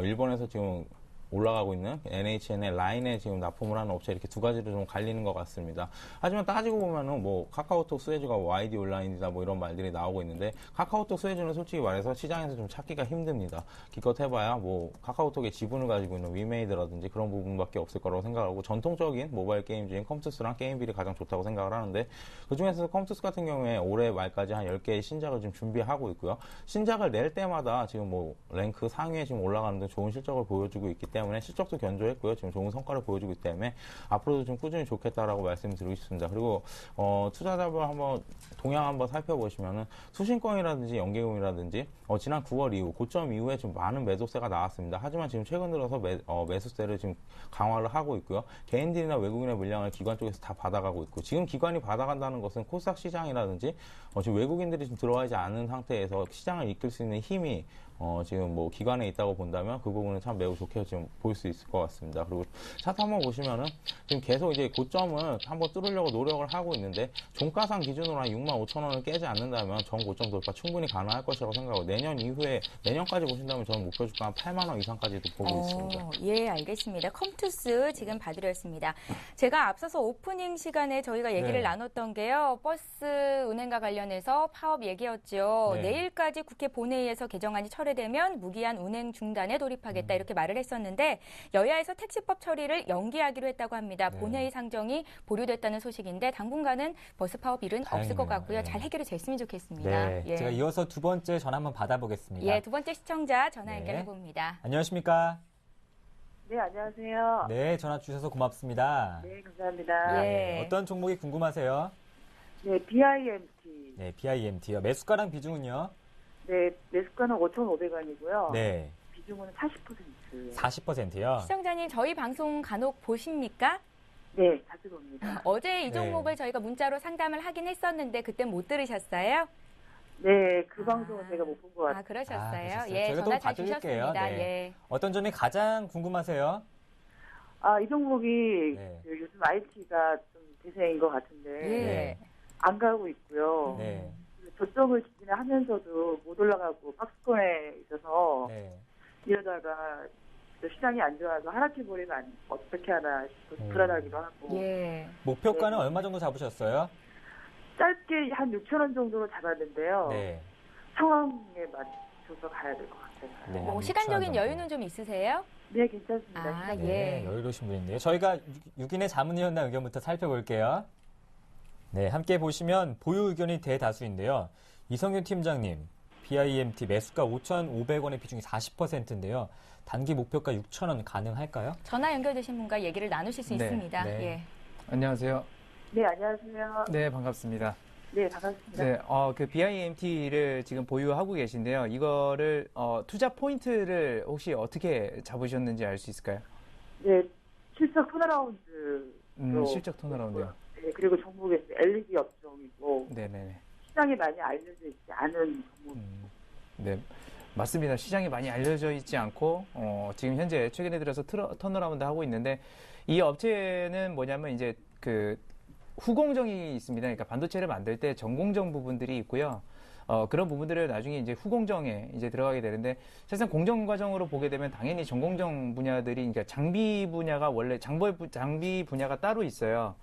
일본에서 지금 올라가고 있는 NHN의 라인에 지금 납품을 하는 업체 이렇게 두 가지로 좀 갈리는 것 같습니다. 하지만 따지고 보면은 뭐 카카오톡 수혜주가 YD 온라인이다 뭐 이런 말들이 나오고 있는데 카카오톡 수혜주는 솔직히 말해서 시장에서 좀 찾기가 힘듭니다. 기껏 해봐야 뭐 카카오톡의 지분을 가지고 있는 위메이드라든지 그런 부분밖에 없을 거라고 생각하고 전통적인 모바일 게임주인 컴투스랑 게임빌이 가장 좋다고 생각을 하는데 그중에서 컴투스 같은 경우에 올해 말까지 한 10개의 신작을 좀 준비하고 있고요. 신작을 낼 때마다 지금 뭐 랭크 상위에 지금 올라가는 등 좋은 실적을 보여주고 있기 때문에 실적도 견조했고요. 지금 좋은 성과를 보여주고 있기 때문에 앞으로도 좀 꾸준히 좋겠다라고 말씀드리고 싶습니다. 그리고 투자자분 한번 동향 한번 살펴보시면은 수신권이라든지 연계금이라든지 지난 9월 이후 고점 이후에 좀 많은 매도세가 나왔습니다. 하지만 지금 최근 들어서 매수세를 지금 강화를 하고 있고요. 개인들이나 외국인의 물량을 기관 쪽에서 다 받아가고 있고 지금 기관이 받아간다는 것은 코스닥 시장이라든지 지금 외국인들이 좀 들어와 있지 않은 상태에서 시장을 이끌 수 있는 힘이 지금 뭐 기관에 있다고 본다면 그 부분은 참 매우 좋게 지금 볼 수 있을 것 같습니다. 그리고 차트 한번 보시면은 지금 계속 이제 고점을 한번 뚫으려고 노력을 하고 있는데 종가상 기준으로 한 65,000원을 깨지 않는다면 전 고점 돌파 충분히 가능할 것이라고 생각하고 내년 이후에 내년까지 보신다면 저는 목표 주가 한 8만 원 이상까지도 보고 있습니다. 예, 알겠습니다. 컴투스 지금 봐드렸습니다. 제가 앞서서 오프닝 시간에 저희가 얘기를 네. 나눴던 게요. 버스 운행과 관련해서 파업 얘기였죠. 네. 내일까지 국회 본회의에서 개정안이 철회되면 무기한 운행 중단에 돌입하겠다 이렇게 말을 했었는데 여야에서 택시법 처리를 연기하기로 했다고 합니다. 네. 본회의 상정이 보류됐다는 소식인데 당분간은 버스 파업 일은 없을 것 다행이네요. 같고요. 네. 잘 해결이 됐으면 좋겠습니다. 네. 예. 제가 이어서 두 번째 전화 한번 받아보겠습니다. 예, 두 번째 시청자 전화 네. 연결해 봅니다. 안녕하십니까? 네, 안녕하세요. 네, 전화 주셔서 고맙습니다. 네, 감사합니다. 예. 어떤 종목이 궁금하세요? 네, BIMT. 네, BIMT요. 매수가랑 비중은요? 네, 매수가는 5,500원이고요. 네, 비중은 40%예요. 40%요. 시청자님 저희 방송 간혹 보십니까? 네, 자주 봅니다. 어제 이 네. 종목을 저희가 문자로 상담을 하긴 했었는데 그때 못 들으셨어요? 네, 그 아. 방송은 제가 못 본 것 같아요. 아, 그러셨어요? 그러셨어요? 예, 저희가 전화 또 잘 봐드릴게요. 주셨습니다. 네. 예. 어떤 점이 가장 궁금하세요? 아, 이 종목이 네. 그 요즘 IT가 좀 대세인 것 같은데 예. 네. 안 가고 있고요. 네. 저점을 지지하면서도 못 올라가고 박스권에 있어서 네. 이러다가 또 시장이 안 좋아서 하락해버리면 어떻게 하나 싶어서 불안하기도 하고 예. 목표가는 네. 얼마 정도 잡으셨어요? 짧게 한 6,000원 정도로 잡았는데요. 네. 상황에 맞춰서 가야 될 것 같아요. 네. 뭐 한 시간적인 6,000원 여유는 좀 있으세요? 네, 괜찮습니다. 아, 네, 예. 여유로우신 분인데요. 저희가 6인의 자문위원단 의견부터 살펴볼게요. 네, 함께 보시면 보유 의견이 대다수인데요. 이성균 팀장님, BIMT 매수가 5,500원의 비중이 40%인데요. 단기 목표가 6,000원 가능할까요? 전화 연결되신 분과 얘기를 나누실 수 네. 있습니다. 네. 예. 안녕하세요. 네, 안녕하세요. 네, 반갑습니다. 네, 반갑습니다. 네, 그 BIMT를 지금 보유하고 계신데요. 이거를 투자 포인트를 혹시 어떻게 잡으셨는지 알 수 있을까요? 네, 실적 턴어라운드. 실적 턴어라운드요. 네, 그리고 종목에서 LED 업종이고 네네네. 시장에 많이 알려져 있지 않은 종목. 네, 맞습니다. 시장이 많이 알려져 있지 않고 지금 현재 최근에 들어서 턴어라운드 하고 있는데 이 업체는 뭐냐면 이제 그 후공정이 있습니다. 그러니까 반도체를 만들 때 전공정 부분들이 있고요. 그런 부분들을 나중에 이제 후공정에 이제 들어가게 되는데 사실상 공정 과정으로 보게 되면 당연히 전공정 분야들이 그러니까 장비 분야가 원래 장비 분야가 따로 있어요.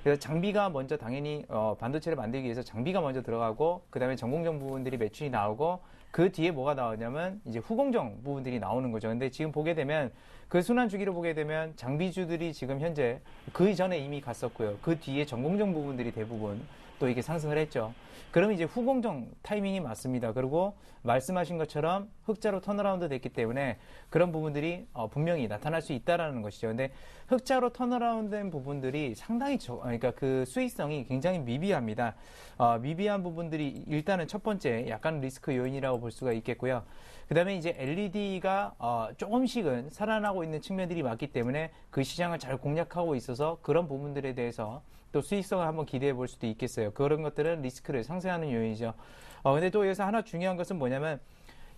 그래서 장비가 먼저 당연히 반도체를 만들기 위해서 장비가 먼저 들어가고 그다음에 전공정 부분들이 매출이 나오고 그 뒤에 뭐가 나오냐면 이제 후공정 부분들이 나오는 거죠. 근데 지금 보게 되면 그 순환 주기로 보게 되면 장비주들이 지금 현재 그 이전에 이미 갔었고요. 그 뒤에 전공정 부분들이 대부분 또 이게 상승을 했죠. 그러면 이제 후공정 타이밍이 맞습니다. 그리고 말씀하신 것처럼 흑자로 턴어라운드 됐기 때문에 그런 부분들이 분명히 나타날 수 있다라는 것이죠. 근데 흑자로 턴어라운드 된 부분들이 상당히 그러니까 그 수익성이 굉장히 미비합니다. 미비한 부분들이 일단은 첫 번째 약간 리스크 요인이라고 볼 수가 있겠고요. 그 다음에 이제 LED가 조금씩은 살아나고 있는 측면들이 많기 때문에 그 시장을 잘 공략하고 있어서 그런 부분들에 대해서 또 수익성을 한번 기대해 볼 수도 있겠어요. 그런 것들은 리스크를 상쇄하는 요인이죠. 근데 또 여기서 하나 중요한 것은 뭐냐면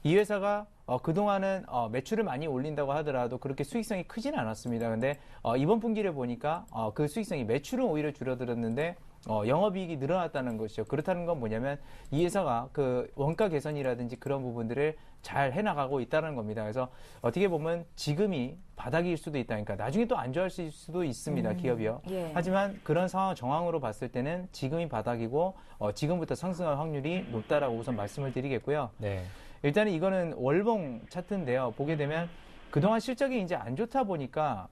이 회사가 그동안은 매출을 많이 올린다고 하더라도 그렇게 수익성이 크지는 않았습니다. 근데 이번 분기를 보니까 그 수익성이 매출은 오히려 줄어들었는데 영업이익이 늘어났다는 것이죠. 그렇다는 건 뭐냐면 이 회사가 그 원가 개선이라든지 그런 부분들을 잘 해나가고 있다는 겁니다. 그래서 어떻게 보면 지금이 바닥일 수도 있다. 그러니까 나중에 또 안 좋아질 수도 있습니다. 기업이요. 예. 하지만 그런 상황 정황으로 봤을 때는 지금이 바닥이고 지금부터 상승할 확률이 높다라고 우선 말씀을 드리겠고요. 네. 일단은 이거는 월봉 차트인데요. 보게 되면 그동안 실적이 이제 안 좋다 보니까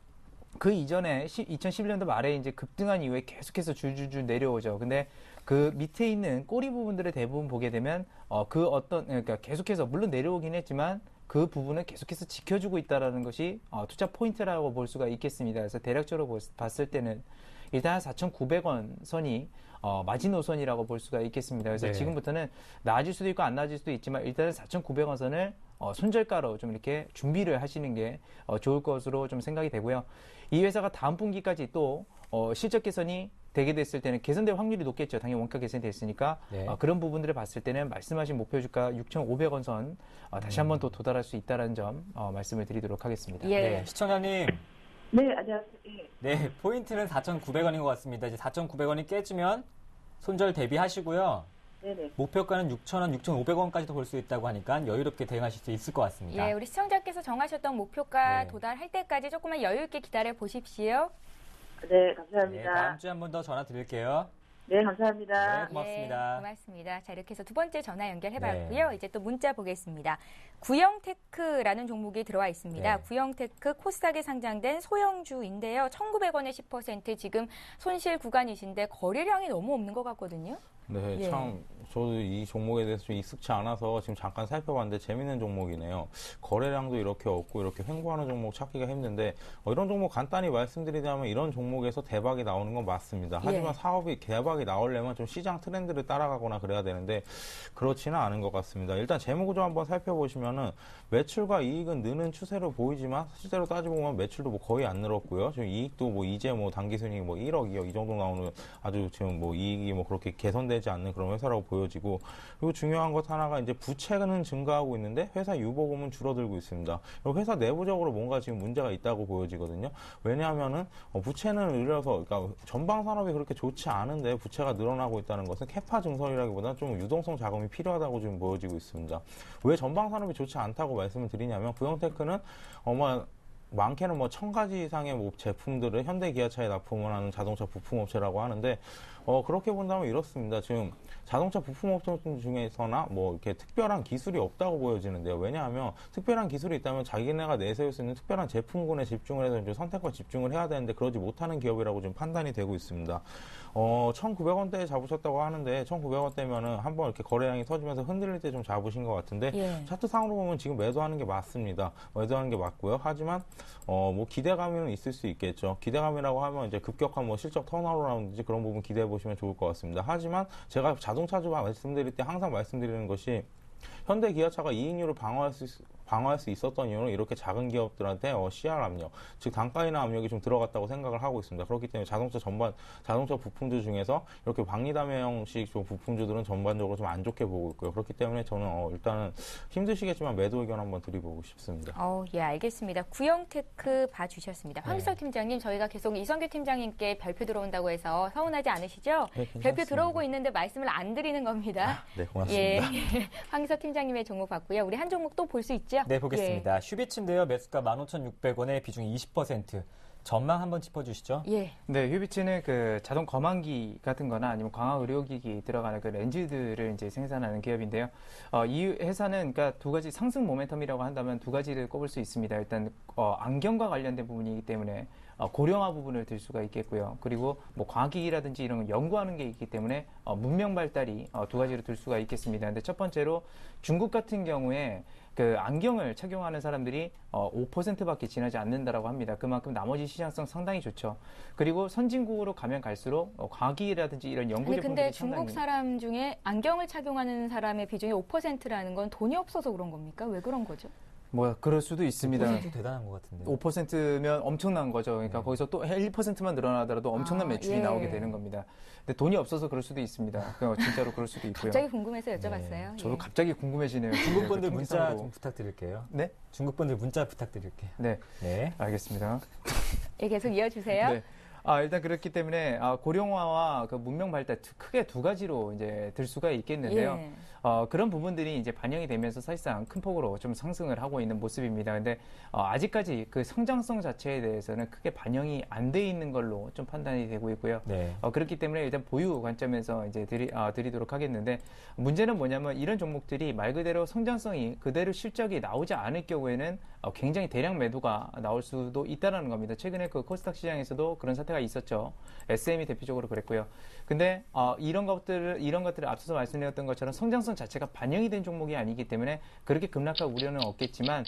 그 이전에 2011년도 말에 이제 급등한 이후에 계속해서 줄줄줄 내려오죠. 근데 그 밑에 있는 꼬리 부분들을 대부분 보게 되면 그러니까 계속해서 물론 내려오긴 했지만 그 부분을 계속해서 지켜주고 있다라는 것이 투자 포인트라고 볼 수가 있겠습니다. 그래서 대략적으로 봤을 때는 일단 4,900원 선이 마지노선이라고 볼 수가 있겠습니다. 그래서 네. 지금부터는 나아질 수도 있고 안 나아질 수도 있지만 일단은 4,900원 선을 손절가로 좀 이렇게 준비를 하시는 게 좋을 것으로 좀 생각이 되고요. 이 회사가 다음 분기까지 또 실적 개선이 되게 됐을 때는 개선될 확률이 높겠죠. 당연히 원가 개선이 됐으니까 네. 그런 부분들을 봤을 때는 말씀하신 목표 주가 6,500원 선 다시 한번 또 도달할 수 있다는 점 말씀을 드리도록 하겠습니다. 예. 네. 시청자님. 네, 안녕하세요. 예. 네, 포인트는 4,900원인 것 같습니다. 이제 4,900원이 깨지면 손절 대비하시고요. 네네. 목표가는 6,000원, 6,500원까지도 볼 수 있다고 하니까 여유롭게 대응하실 수 있을 것 같습니다. 예, 우리 시청자께서 정하셨던 목표가 네. 도달할 때까지 조금만 여유 있게 기다려 보십시오. 네, 네, 감사합니다. 다음 주에 한 번 더 전화 드릴게요. 네, 감사합니다. 네, 고맙습니다. 예, 고맙습니다. 자, 이렇게 해서 두 번째 전화 연결해봤고요. 이제 또 문자 보겠습니다. 구형테크라는 종목이 들어와 있습니다. 네. 구형테크 코스닥에 상장된 소형주인데요. 1,900원에 10% 지금 손실 구간이신데 거래량이 너무 없는 것 같거든요. 네, 예. 참 저도 이 종목에 대해서 좀 익숙치 않아서 지금 잠깐 살펴봤는데 재밌는 종목이네요. 거래량도 이렇게 없고 이렇게 횡보하는 종목 찾기가 힘든데 이런 종목 간단히 말씀드리자면 이런 종목에서 대박이 나오는 건 맞습니다. 하지만 예. 사업이 대박이 나오려면 좀 시장 트렌드를 따라가거나 그래야 되는데 그렇지는 않은 것 같습니다. 일단 재무구조 한번 살펴보시면은 매출과 이익은 느는 추세로 보이지만 실제로 따져보면 매출도 뭐 거의 안 늘었고요. 지금 이익도 뭐 이제 뭐 당기순이익 뭐 1억, 2억 이 정도 나오는 아주 지금 뭐 이익이 뭐 그렇게 개선되지 않는 그런 회사라고 보여지고 그리고 중요한 것 하나가 이제 부채는 증가하고 있는데 회사 유보금은 줄어들고 있습니다. 그리고 회사 내부적으로 뭔가 지금 문제가 있다고 보여지거든요. 왜냐하면은 부채는 늘려서 그러니까 전방 산업이 그렇게 좋지 않은데 부채가 늘어나고 있다는 것은 캐파 증설이라기보다는 좀 유동성 자금이 필요하다고 지금 보여지고 있습니다. 왜 전방 산업이 좋지 않다고 말씀을 드리냐면 구형테크는 많게는 뭐 1,000가지 이상의 뭐 제품들을 현대기아차에 납품을 하는 자동차 부품업체라고 하는데 그렇게 본다면 이렇습니다. 지금 자동차 부품업체 중에서나 뭐 이렇게 특별한 기술이 없다고 보여지는데요. 왜냐하면 특별한 기술이 있다면 자기네가 내세울 수 있는 특별한 제품군에 집중을 해서 이제 선택과 집중을 해야 되는데 그러지 못하는 기업이라고 지금 판단이 되고 있습니다. 1,900원대에 잡으셨다고 하는데 1,900원대면은 한번 이렇게 거래량이 터지면서 흔들릴 때 좀 잡으신 것 같은데 예. 차트상으로 보면 지금 매도하는 게 맞습니다. 매도하는 게 맞고요. 하지만 뭐 기대감은 있을 수 있겠죠. 기대감이라고 하면 이제 급격한 뭐 실적 턴어라운드인지 그런 부분 기대해 보시면 좋을 것 같습니다. 하지만 제가 자동차주 말씀드릴 때 항상 말씀드리는 것이 현대 기아차가 이익률을 방어할 수 있었던 이유는 이렇게 작은 기업들한테 CR 압력, 즉 단가인하 압력이 좀 들어갔다고 생각을 하고 있습니다. 그렇기 때문에 자동차 부품주 중에서 이렇게 박리담회 형식 부품주들은 전반적으로 좀 안 좋게 보고 있고요. 그렇기 때문에 저는 일단은 힘드시겠지만 매도 의견 한번 드리고 싶습니다. 예, 알겠습니다. 구형테크 봐주셨습니다. 네. 황기석 팀장님, 저희가 계속 이성규 팀장님께 별표 들어온다고 해서 서운하지 않으시죠? 네, 괜찮습니다. 별표 들어오고 있는데 말씀을 안 드리는 겁니다. 네, 고맙습니다. 예, 황기석 팀장님의 종목 봤고요. 우리 한 종목 또 볼 수 있죠? 네, 보겠습니다. 슈비츠인데요. 매수가 15,600원에 비중이 20%. 전망 한번 짚어주시죠. 예. 네, 휴비츠는 그 자동 검안기 같은 거나 아니면 광학 의료기기 들어가는 그 렌즈들을 이제 생산하는 기업인데요. 이 회사는 그러니까 두 가지 상승 모멘텀이라고 한다면 두 가지를 꼽을 수 있습니다. 일단 안경과 관련된 부분이기 때문에 고령화 부분을 들 수가 있겠고요. 그리고 뭐 과학기기라든지 이런 걸 연구하는 게 있기 때문에 문명 발달이 두 가지로 들 수가 있겠습니다. 근데 첫 번째로 중국 같은 경우에 그 안경을 착용하는 사람들이 5%밖에 지나지 않는다라고 합니다. 그만큼 나머지 시장성 상당히 좋죠. 그리고 선진국으로 가면 갈수록 과학기기라든지 이런 연구 아니 제품들이 근데 상당히 중국 사람 중에 안경을 착용하는 사람의 비중이 5%라는 건 돈이 없어서 그런 겁니까? 왜 그런 거죠? 뭐 그럴 수도 있습니다. 5% 대단한 것 같은데. 5%면 엄청난 거죠. 그러니까 거기서 또 1%만 늘어나더라도 엄청난 매출이 예. 나오게 되는 겁니다. 근데 돈이 없어서 그럴 수도 있습니다. 진짜로 그럴 수도 있고요. 갑자기 궁금해서 여쭤봤어요. 저도 예. 갑자기 궁금해지네요. 중국 분들 문자 통계상으로. 좀 부탁드릴게요. 네? 중국 분들 문자 부탁드릴게요. 네, 네. 알겠습니다. 예, 계속 이어주세요. 네. 일단 그렇기 때문에 고령화와 그 문명 발달 크게 두 가지로 이제 들 수가 있겠는데요. 예. 그런 부분들이 이제 반영이 되면서 사실상 큰 폭으로 좀 상승을 하고 있는 모습입니다. 근데 아직까지 그 성장성 자체에 대해서는 크게 반영이 안 돼 있는 걸로 좀 판단이 되고 있고요. 네. 그렇기 때문에 일단 보유 관점에서 이제 드리도록 하겠는데 문제는 뭐냐면 이런 종목들이 말 그대로 성장성이 그대로 실적이 나오지 않을 경우에는 굉장히 대량 매도가 나올 수도 있다라는 겁니다. 최근에 그 코스닥 시장에서도 그런 사태가 있었죠. SM이 대표적으로 그랬고요. 근데 이런 것들을 앞서서 말씀드렸던 것처럼 성장성 자체가 반영이 된 종목이 아니기 때문에 그렇게 급락할 우려는 없겠지만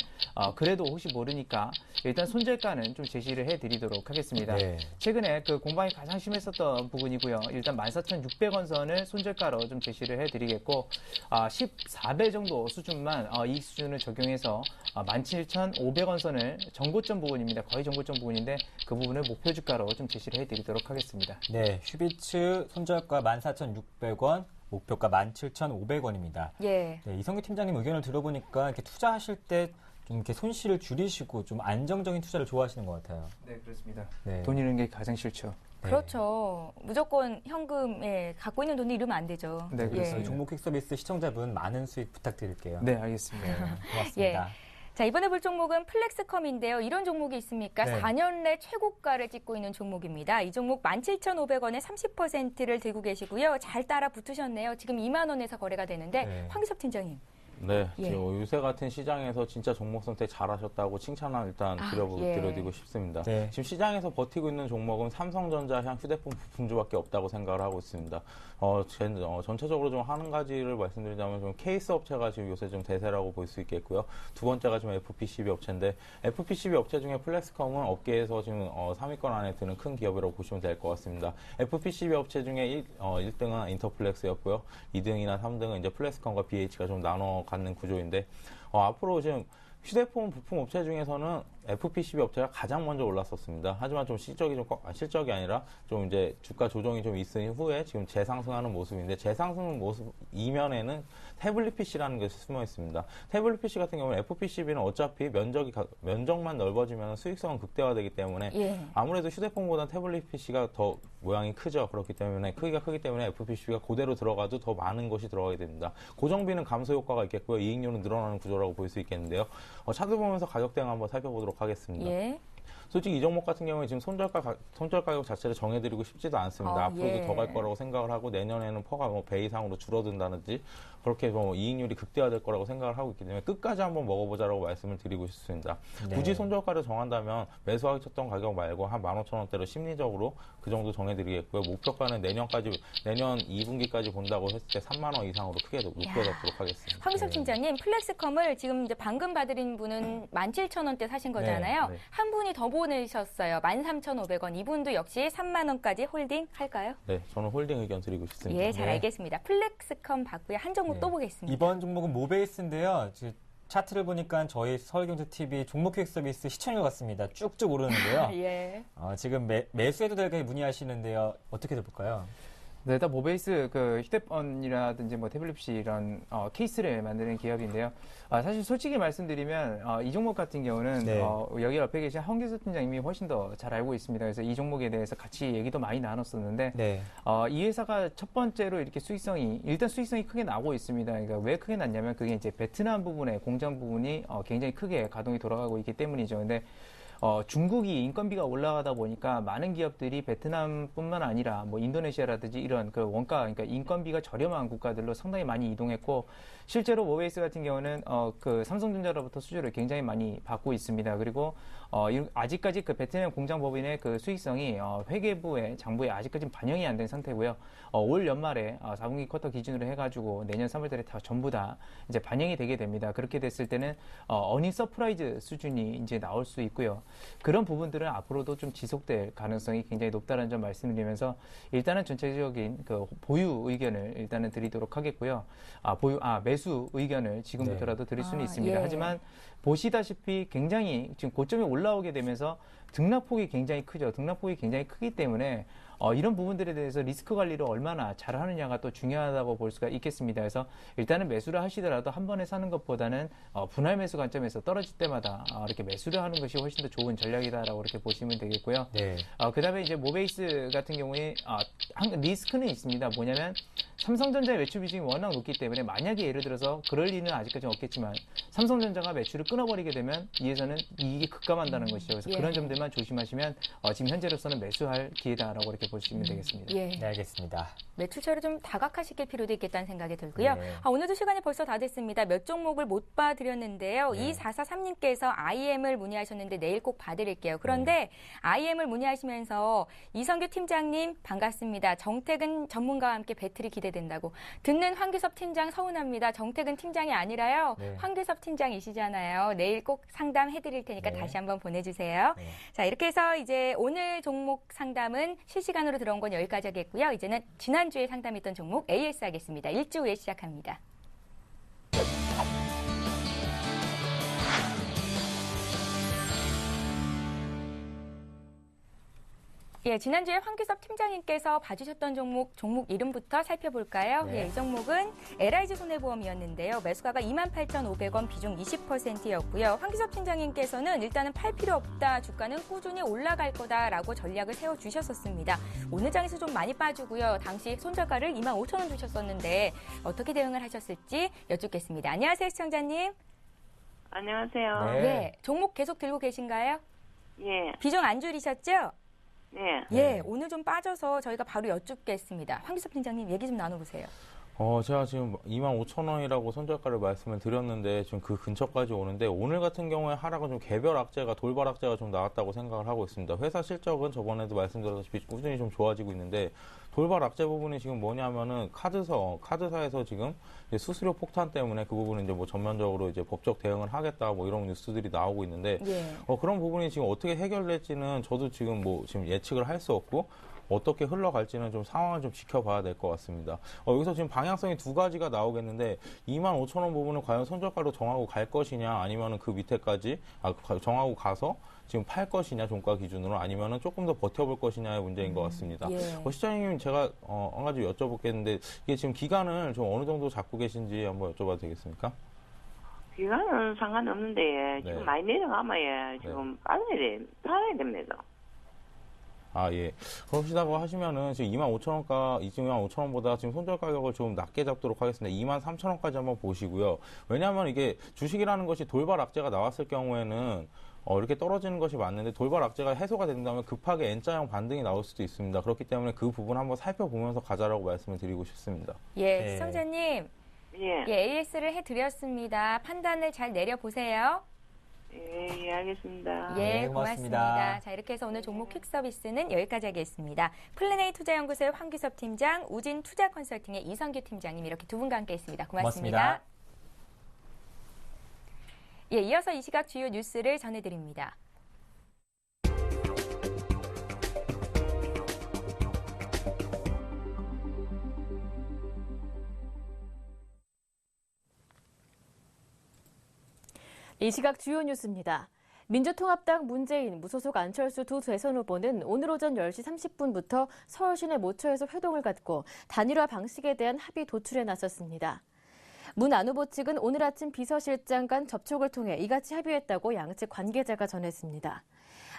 그래도 혹시 모르니까 일단 손절가는 좀 제시를 해드리도록 하겠습니다. 네. 최근에 그 공방이 가장 심했었던 부분이고요. 일단 14,600원 선을 손절가로 좀 제시를 해드리겠고 14배 정도 수준만 이 수준을 적용해서 17,500원 선을 정고점 부분입니다. 거의 정고점 부분인데 그 부분을 목표 주가로 좀 제시를 해드리도록 하겠습니다. 네. 휴비츠 손절가 14,600원, 목표가 17,500원입니다. 예. 네, 이성규 팀장님 의견을 들어보니까 이렇게 투자하실 때 좀 이렇게 손실을 줄이시고 좀 안정적인 투자를 좋아하시는 것 같아요. 네, 그렇습니다. 네. 돈 잃는 게 가장 싫죠. 네. 그렇죠. 무조건 현금에 갖고 있는 돈을 잃으면 안 되죠. 네, 그렇습니다. 저희 종목 퀵 서비스 시청자분 많은 수익 부탁드릴게요. 네, 알겠습니다. 고맙습니다. 자, 이번에 볼 종목은 플렉스컴인데요. 이런 종목이 있습니까? 네. 4년 내 최고가를 찍고 있는 종목입니다. 이 종목 17,500원에 30%를 들고 계시고요. 잘 따라 붙으셨네요. 지금 2만 원에서 거래가 되는데 네. 황기섭 팀장님. 네, 예. 지금 요새 같은 시장에서 진짜 종목 선택 잘하셨다고 칭찬을 일단 예. 드려드리고 싶습니다. 네. 지금 시장에서 버티고 있는 종목은 삼성전자, 향 휴대폰 부품주밖에 없다고 생각을 하고 있습니다. 전체적으로 좀 한 가지를 말씀드리자면 좀 케이스 업체가 지금 요새 좀 대세라고 볼 수 있겠고요. 두 번째가 지금 FPCB 업체인데 FPCB 업체 중에 플렉스컴은 업계에서 지금 3위권 안에 드는 큰 기업이라고 보시면 될 것 같습니다. FPCB 업체 중에 1등은 인터플렉스였고요. 2등이나 3등은 이제 플렉스컴과 BH가 좀 나눠 갖는 구조인데 앞으로 지금 휴대폰 부품 업체 중에서는 FPCB 업체가 가장 먼저 올랐었습니다. 하지만 좀 실적이 아니라 좀 이제 주가 조정이 좀 있은 후에 지금 재상승하는 모습인데 재상승 모습 이면에는 태블릿 PC라는 것이 숨어 있습니다. 태블릿 PC 같은 경우는 FPCB는 어차피 면적만 넓어지면 수익성은 극대화되기 때문에 예. 아무래도 휴대폰보다 태블릿 PC가 더 모양이 크죠. 그렇기 때문에 크기가 크기 때문에 FPCB가 그대로 들어가도 더 많은 것이 들어가게 됩니다. 고정비는 감소 효과가 있겠고요. 이익률은 늘어나는 구조라고 볼 수 있겠는데요. 차트 보면서 가격 대응 한번 살펴보도록 하겠습니다. 예. 솔직히 이 종목 같은 경우에 지금 손절 가격 자체를 정해드리고 싶지도 않습니다. 앞으로도 예. 더 갈 거라고 생각을 하고 내년에는 퍼가 배 이상으로 줄어든다든지 그렇게 이익률이 극대화될 거라고 생각을 하고 있기 때문에 끝까지 한번 먹어보자라고 말씀을 드리고 싶습니다. 네. 굳이 손절가를 정한다면 매수하기 쳤던 가격 말고 한 15,000원대로 심리적으로 그 정도 정해드리겠고요. 목표가는 내년 2분기까지 본다고 했을 때 3만 원 이상으로 크게 높여잡도록 하겠습니다. 황기섭 팀장님, 플렉스컴을 지금 이제 방금 받으신 분은 17,000원대 사신 거잖아요. 네. 한 분이 더 보내셨어요. 13,500원. 이분도 역시 3만 원까지 홀딩 할까요? 네, 저는 홀딩 의견 드리고 싶습니다. 예, 잘 네. 알겠습니다. 플렉스컴 받고요. 한 종목 네. 또 보겠습니다. 이번 종목은 모베이스인데요. 지금 차트를 보니까 저희 서울경제TV 종목 퀵 서비스 시청률 같습니다. 쭉쭉 오르는데요. 예. 지금 매수해도 될까 문의하시는데요. 어떻게 될까요? 네, 일단 모베이스 그 휴대폰이라든지 뭐 태블릿 PC 이런 케이스를 만드는 기업인데요. 사실 솔직히 말씀드리면 이 종목 같은 경우는 네. 여기 옆에 계신 황기섭 팀장님이 훨씬 더 잘 알고 있습니다. 그래서 이 종목에 대해서 같이 얘기도 많이 나눴었는데 네. 이 회사가 첫 번째로 이렇게 수익성이 크게 나고 있습니다. 그러니까 왜 크게 났냐면 그게 이제 베트남 부분의 공장 부분이 굉장히 크게 가동이 돌아가고 있기 때문이죠. 근데 중국이 인건비가 올라가다 보니까 많은 기업들이 베트남뿐만 아니라 뭐 인도네시아라든지 이런 그 원가, 그러니까 인건비가 저렴한 국가들로 상당히 많이 이동했고, 실제로 모베이스 같은 경우는 그 삼성전자로부터 수주를 굉장히 많이 받고 있습니다. 그리고 아직까지 그 베트남 공장 법인의 그 수익성이 회계부에 장부에 아직까지는 반영이 안 된 상태고요. 올 연말에 4분기 쿼터 기준으로 해가지고 내년 3월달에 다 전부 다 이제 반영이 되게 됩니다. 그렇게 됐을 때는 어닝 서프라이즈 수준이 이제 나올 수 있고요. 그런 부분들은 앞으로도 좀 지속될 가능성이 굉장히 높다는 점 말씀드리면서 일단은 전체적인 그 보유 의견을 일단은 드리도록 하겠고요. 매수 의견을 지금부터라도 드릴 수는 있습니다. 예. 하지만 보시다시피 굉장히 지금 고점에 올라오게 되면서 등락폭이 굉장히 크죠. 등락폭이 굉장히 크기 때문에 이런 부분들에 대해서 리스크 관리를 얼마나 잘 하느냐가 또 중요하다고 볼 수가 있겠습니다. 그래서 일단은 매수를 하시더라도 한 번에 사는 것보다는 분할 매수 관점에서 떨어질 때마다 이렇게 매수를 하는 것이 훨씬 더 좋은 전략이다라고 이렇게 보시면 되겠고요. 네. 그다음에 이제 모베이스 같은 경우에 리스크는 있습니다. 뭐냐면 삼성전자의 매출 비중이 워낙 높기 때문에 만약에 예를 들어서 그럴 리는 아직까지는 없겠지만 삼성전자가 매출을 끊어버리게 되면 이에서는 이익이 급감한다는 것이죠. 그래서 예. 그런 점들만 조심하시면 지금 현재로서는 매수할 기회다라고 이렇게 보시면 되겠습니다. 예. 네, 알겠습니다. 매출처를 좀 다각화시킬 필요도 있겠다는 생각이 들고요. 네. 오늘도 시간이 벌써 다 됐습니다. 몇 종목을 못 봐드렸는데요. 네. 2443님께서 IM을 문의하셨는데 내일 꼭 봐드릴게요. 그런데 IM을 문의하시면서 이성규 팀장님 반갑습니다. 정택은 전문가와 함께 배틀이 기대된다고. 듣는 황규섭 팀장 서운합니다. 정택은 팀장이 아니라요. 네. 황규섭 팀장이시잖아요. 내일 꼭 상담해드릴 테니까 네. 다시 한번 보내주세요. 네. 자, 이렇게 해서 이제 오늘 종목 상담은 실시간으로 들어온 건 여기까지 하겠고요. 이제는 지난주에 상담했던 종목 AS 하겠습니다. 일주 후에 시작합니다. 예, 지난주에 황규섭 팀장님께서 봐주셨던 종목 이름부터 살펴볼까요? 네. 예, 이 종목은 LIG 손해보험이었는데요. 매수가가 28,500원, 비중 20%였고요. 황규섭 팀장님께서는 일단은 팔 필요 없다, 주가는 꾸준히 올라갈 거다라고 전략을 세워주셨었습니다. 오늘 장에서 좀 많이 빠지고요. 당시 손절가를 25,000원 주셨었는데 어떻게 대응을 하셨을지 여쭙겠습니다. 안녕하세요, 시청자님. 안녕하세요. 네. 네, 종목 계속 들고 계신가요? 예, 비중 안 줄이셨죠? 네. 예, 오늘 좀 빠져서 저희가 바로 여쭙겠습니다. 황규섭 팀장님 얘기 좀 나눠보세요. 제가 지금 25,000원이라고 손절가를 말씀을 드렸는데 지금 그 근처까지 오는데 오늘 같은 경우에 하락은 좀 개별 악재가 돌발 악재가 좀 나왔다고 생각을 하고 있습니다. 회사 실적은 저번에도 말씀드렸다시피 꾸준히 좀 좋아지고 있는데 돌발 악재 부분이 지금 뭐냐면은 카드사에서 지금 이제 수수료 폭탄 때문에 그 부분은 이제 뭐 전면적으로 이제 법적 대응을 하겠다 뭐 이런 뉴스들이 나오고 있는데 예. 그런 부분이 지금 어떻게 해결될지는 저도 지금 지금 예측을 할 수 없고 어떻게 흘러갈지는 좀 상황을 좀 지켜봐야 될 것 같습니다. 여기서 지금 방향성이 두 가지가 나오겠는데 25,000원 부분을 과연 손절가로 정하고 갈 것이냐 아니면은 그 밑에까지 정하고 가서 지금 팔 것이냐 종가 기준으로 아니면은 조금 더 버텨볼 것이냐의 문제인 것 같습니다. 예. 시장님 제가 한 가지 여쭤보겠는데 이게 지금 기간을 좀 어느 정도 잡고 계신지 한번 여쭤봐도 되겠습니까? 기간은 상관없는데 지금 네. 많이 내려가면 지금 팔아야 됩니다. 예. 그러시다고 하시면은 지금 25,000원보다 지금 손절 가격을 좀 낮게 잡도록 하겠습니다. 23,000원까지 한번 보시고요. 왜냐하면 이게 주식이라는 것이 돌발 악재가 나왔을 경우에는 이렇게 떨어지는 것이 맞는데 돌발 악재가 해소가 된다면 급하게 N자형 반등이 나올 수도 있습니다. 그렇기 때문에 그 부분 한번 살펴보면서 가자라고 말씀을 드리고 싶습니다. 예, 네. 시청자님. 예, 예, AS를 해드렸습니다. 판단을 잘 내려보세요. 예, 알겠습니다. 예, 네, 고맙습니다. 고맙습니다. 자, 이렇게 해서 오늘 종목 퀵 서비스는 여기까지 하겠습니다. 플래네이 투자연구소의 황규섭 팀장, 우진 투자 컨설팅의 이성규 팀장님 이렇게 두 분과 함께 했습니다. 고맙습니다. 고맙습니다. 예, 이어서 이 시각 주요 뉴스를 전해드립니다. 이 시각 주요 뉴스입니다. 민주통합당 문재인, 무소속 안철수 두 대선 후보는 오늘 오전 10시 30분부터 서울 시내 모처에서 회동을 갖고 단일화 방식에 대한 합의 도출에 나섰습니다. 문 안 후보 측은 오늘 아침 비서실장 간 접촉을 통해 이같이 합의했다고 양측 관계자가 전했습니다.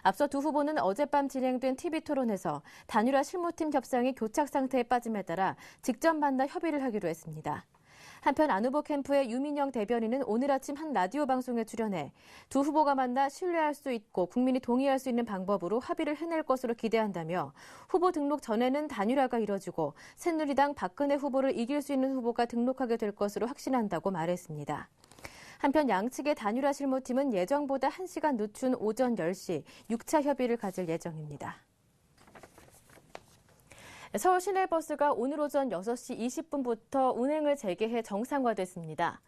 앞서 두 후보는 어젯밤 진행된 TV토론에서 단일화 실무팀 협상이 교착 상태에 빠짐에 따라 직접 만나 협의를 하기로 했습니다. 한편 안 후보 캠프의 유민영 대변인은 오늘 아침 한 라디오 방송에 출연해 두 후보가 만나 신뢰할 수 있고 국민이 동의할 수 있는 방법으로 합의를 해낼 것으로 기대한다며 후보 등록 전에는 단일화가 이뤄지고 새누리당 박근혜 후보를 이길 수 있는 후보가 등록하게 될 것으로 확신한다고 말했습니다. 한편 양측의 단일화 실무팀은 예정보다 1시간 늦춘 오전 10시 6차 협의를 가질 예정입니다. 서울 시내버스가 오늘 오전 6시 20분부터 운행을 재개해 정상화됐습니다.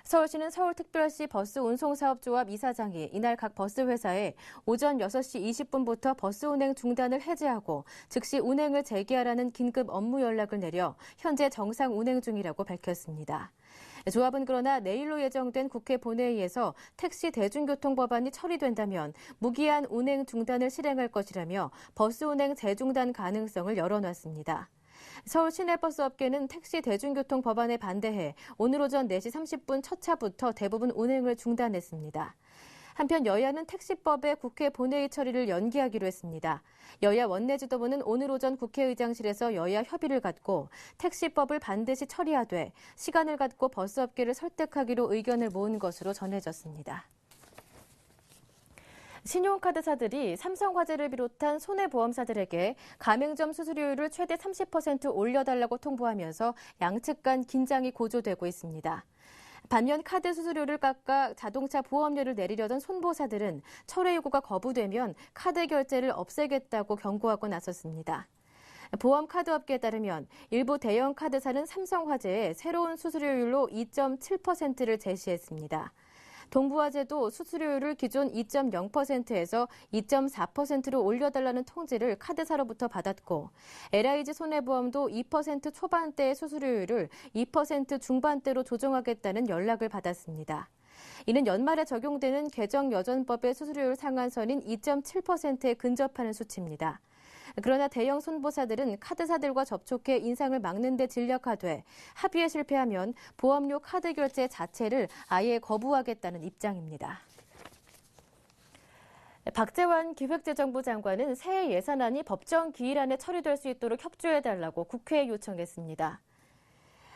서울시는 서울특별시 버스운송사업조합 이사장이 이날 각 버스 회사에 오전 6시 20분부터 버스 운행 중단을 해제하고 즉시 운행을 재개하라는 긴급 업무 연락을 내려 현재 정상 운행 중이라고 밝혔습니다. 조합은 그러나 내일로 예정된 국회 본회의에서 택시 대중교통 법안이 처리된다면 무기한 운행 중단을 실행할 것이라며 버스 운행 재중단 가능성을 열어놨습니다. 서울 시내버스 업계는 택시 대중교통 법안에 반대해 오늘 오전 4시 30분 첫 차부터 대부분 운행을 중단했습니다. 한편 여야는 택시법의 국회 본회의 처리를 연기하기로 했습니다. 여야 원내 지도부는 오늘 오전 국회의장실에서 여야 협의를 갖고 택시법을 반드시 처리하되 시간을 갖고 버스업계를 설득하기로 의견을 모은 것으로 전해졌습니다. 신용카드사들이 삼성화재를 비롯한 손해보험사들에게 가맹점 수수료율을 최대 30% 올려달라고 통보하면서 양측 간 긴장이 고조되고 있습니다. 반면 카드 수수료를 깎아 자동차 보험료를 내리려던 손보사들은 철회 요구가 거부되면 카드 결제를 없애겠다고 경고하고 나섰습니다. 보험 카드업계에 따르면 일부 대형 카드사는 삼성화재에 새로운 수수료율로 2.7%를 제시했습니다. 동부화재도 수수료율을 기존 2.0%에서 2.4%로 올려달라는 통지를 카드사로부터 받았고 LIG 손해보험도 2% 초반대의 수수료율을 2% 중반대로 조정하겠다는 연락을 받았습니다. 이는 연말에 적용되는 개정여전법의 수수료율 상한선인 2.7%에 근접하는 수치입니다. 그러나 대형 손보사들은 카드사들과 접촉해 인상을 막는 데 진력하되 합의에 실패하면 보험료 카드 결제 자체를 아예 거부하겠다는 입장입니다. 박재환 기획재정부 장관은 새해 예산안이 법정 기일 안에 처리될 수 있도록 협조해달라고 국회에 요청했습니다.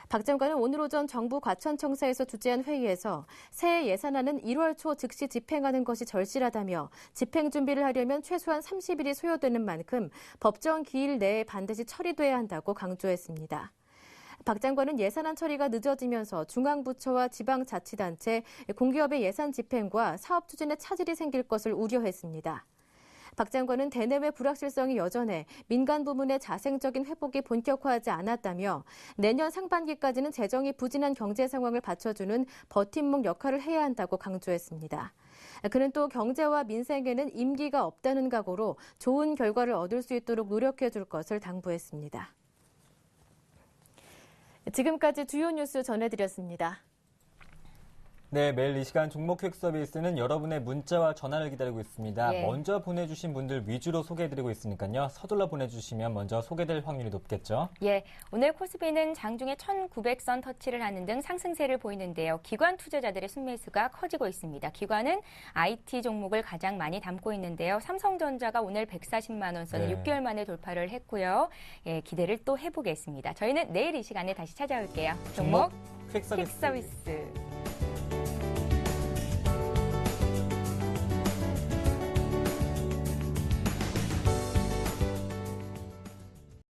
박 장관은 오늘 오전 정부 과천청사에서 주재한 회의에서 새해 예산안은 1월 초 즉시 집행하는 것이 절실하다며 집행 준비를 하려면 최소한 30일이 소요되는 만큼 법정 기일 내에 반드시 처리돼야 한다고 강조했습니다. 박 장관은 예산안 처리가 늦어지면서 중앙부처와 지방자치단체, 공기업의 예산 집행과 사업 추진에 차질이 생길 것을 우려했습니다. 박 장관은 대내외 불확실성이 여전해 민간 부문의 자생적인 회복이 본격화하지 않았다며 내년 상반기까지는 재정이 부진한 경제 상황을 받쳐주는 버팀목 역할을 해야 한다고 강조했습니다. 그는 또 경제와 민생에는 임기가 없다는 각오로 좋은 결과를 얻을 수 있도록 노력해 줄 것을 당부했습니다. 지금까지 주요 뉴스 전해드렸습니다. 네, 매일 이 시간 종목 퀵 서비스는 여러분의 문자와 전화를 기다리고 있습니다. 예. 먼저 보내주신 분들 위주로 소개해드리고 있으니까요. 서둘러 보내주시면 먼저 소개될 확률이 높겠죠. 예, 오늘 코스피는 장중에 1900선 터치를 하는 등 상승세를 보이는데요. 기관 투자자들의 순매수가 커지고 있습니다. 기관은 IT 종목을 가장 많이 담고 있는데요. 삼성전자가 오늘 140만 원 선을 네. 6개월 만에 돌파를 했고요. 예, 기대를 또 해보겠습니다. 저희는 내일 이 시간에 다시 찾아올게요. 종목 퀵 서비스. 퀵 서비스.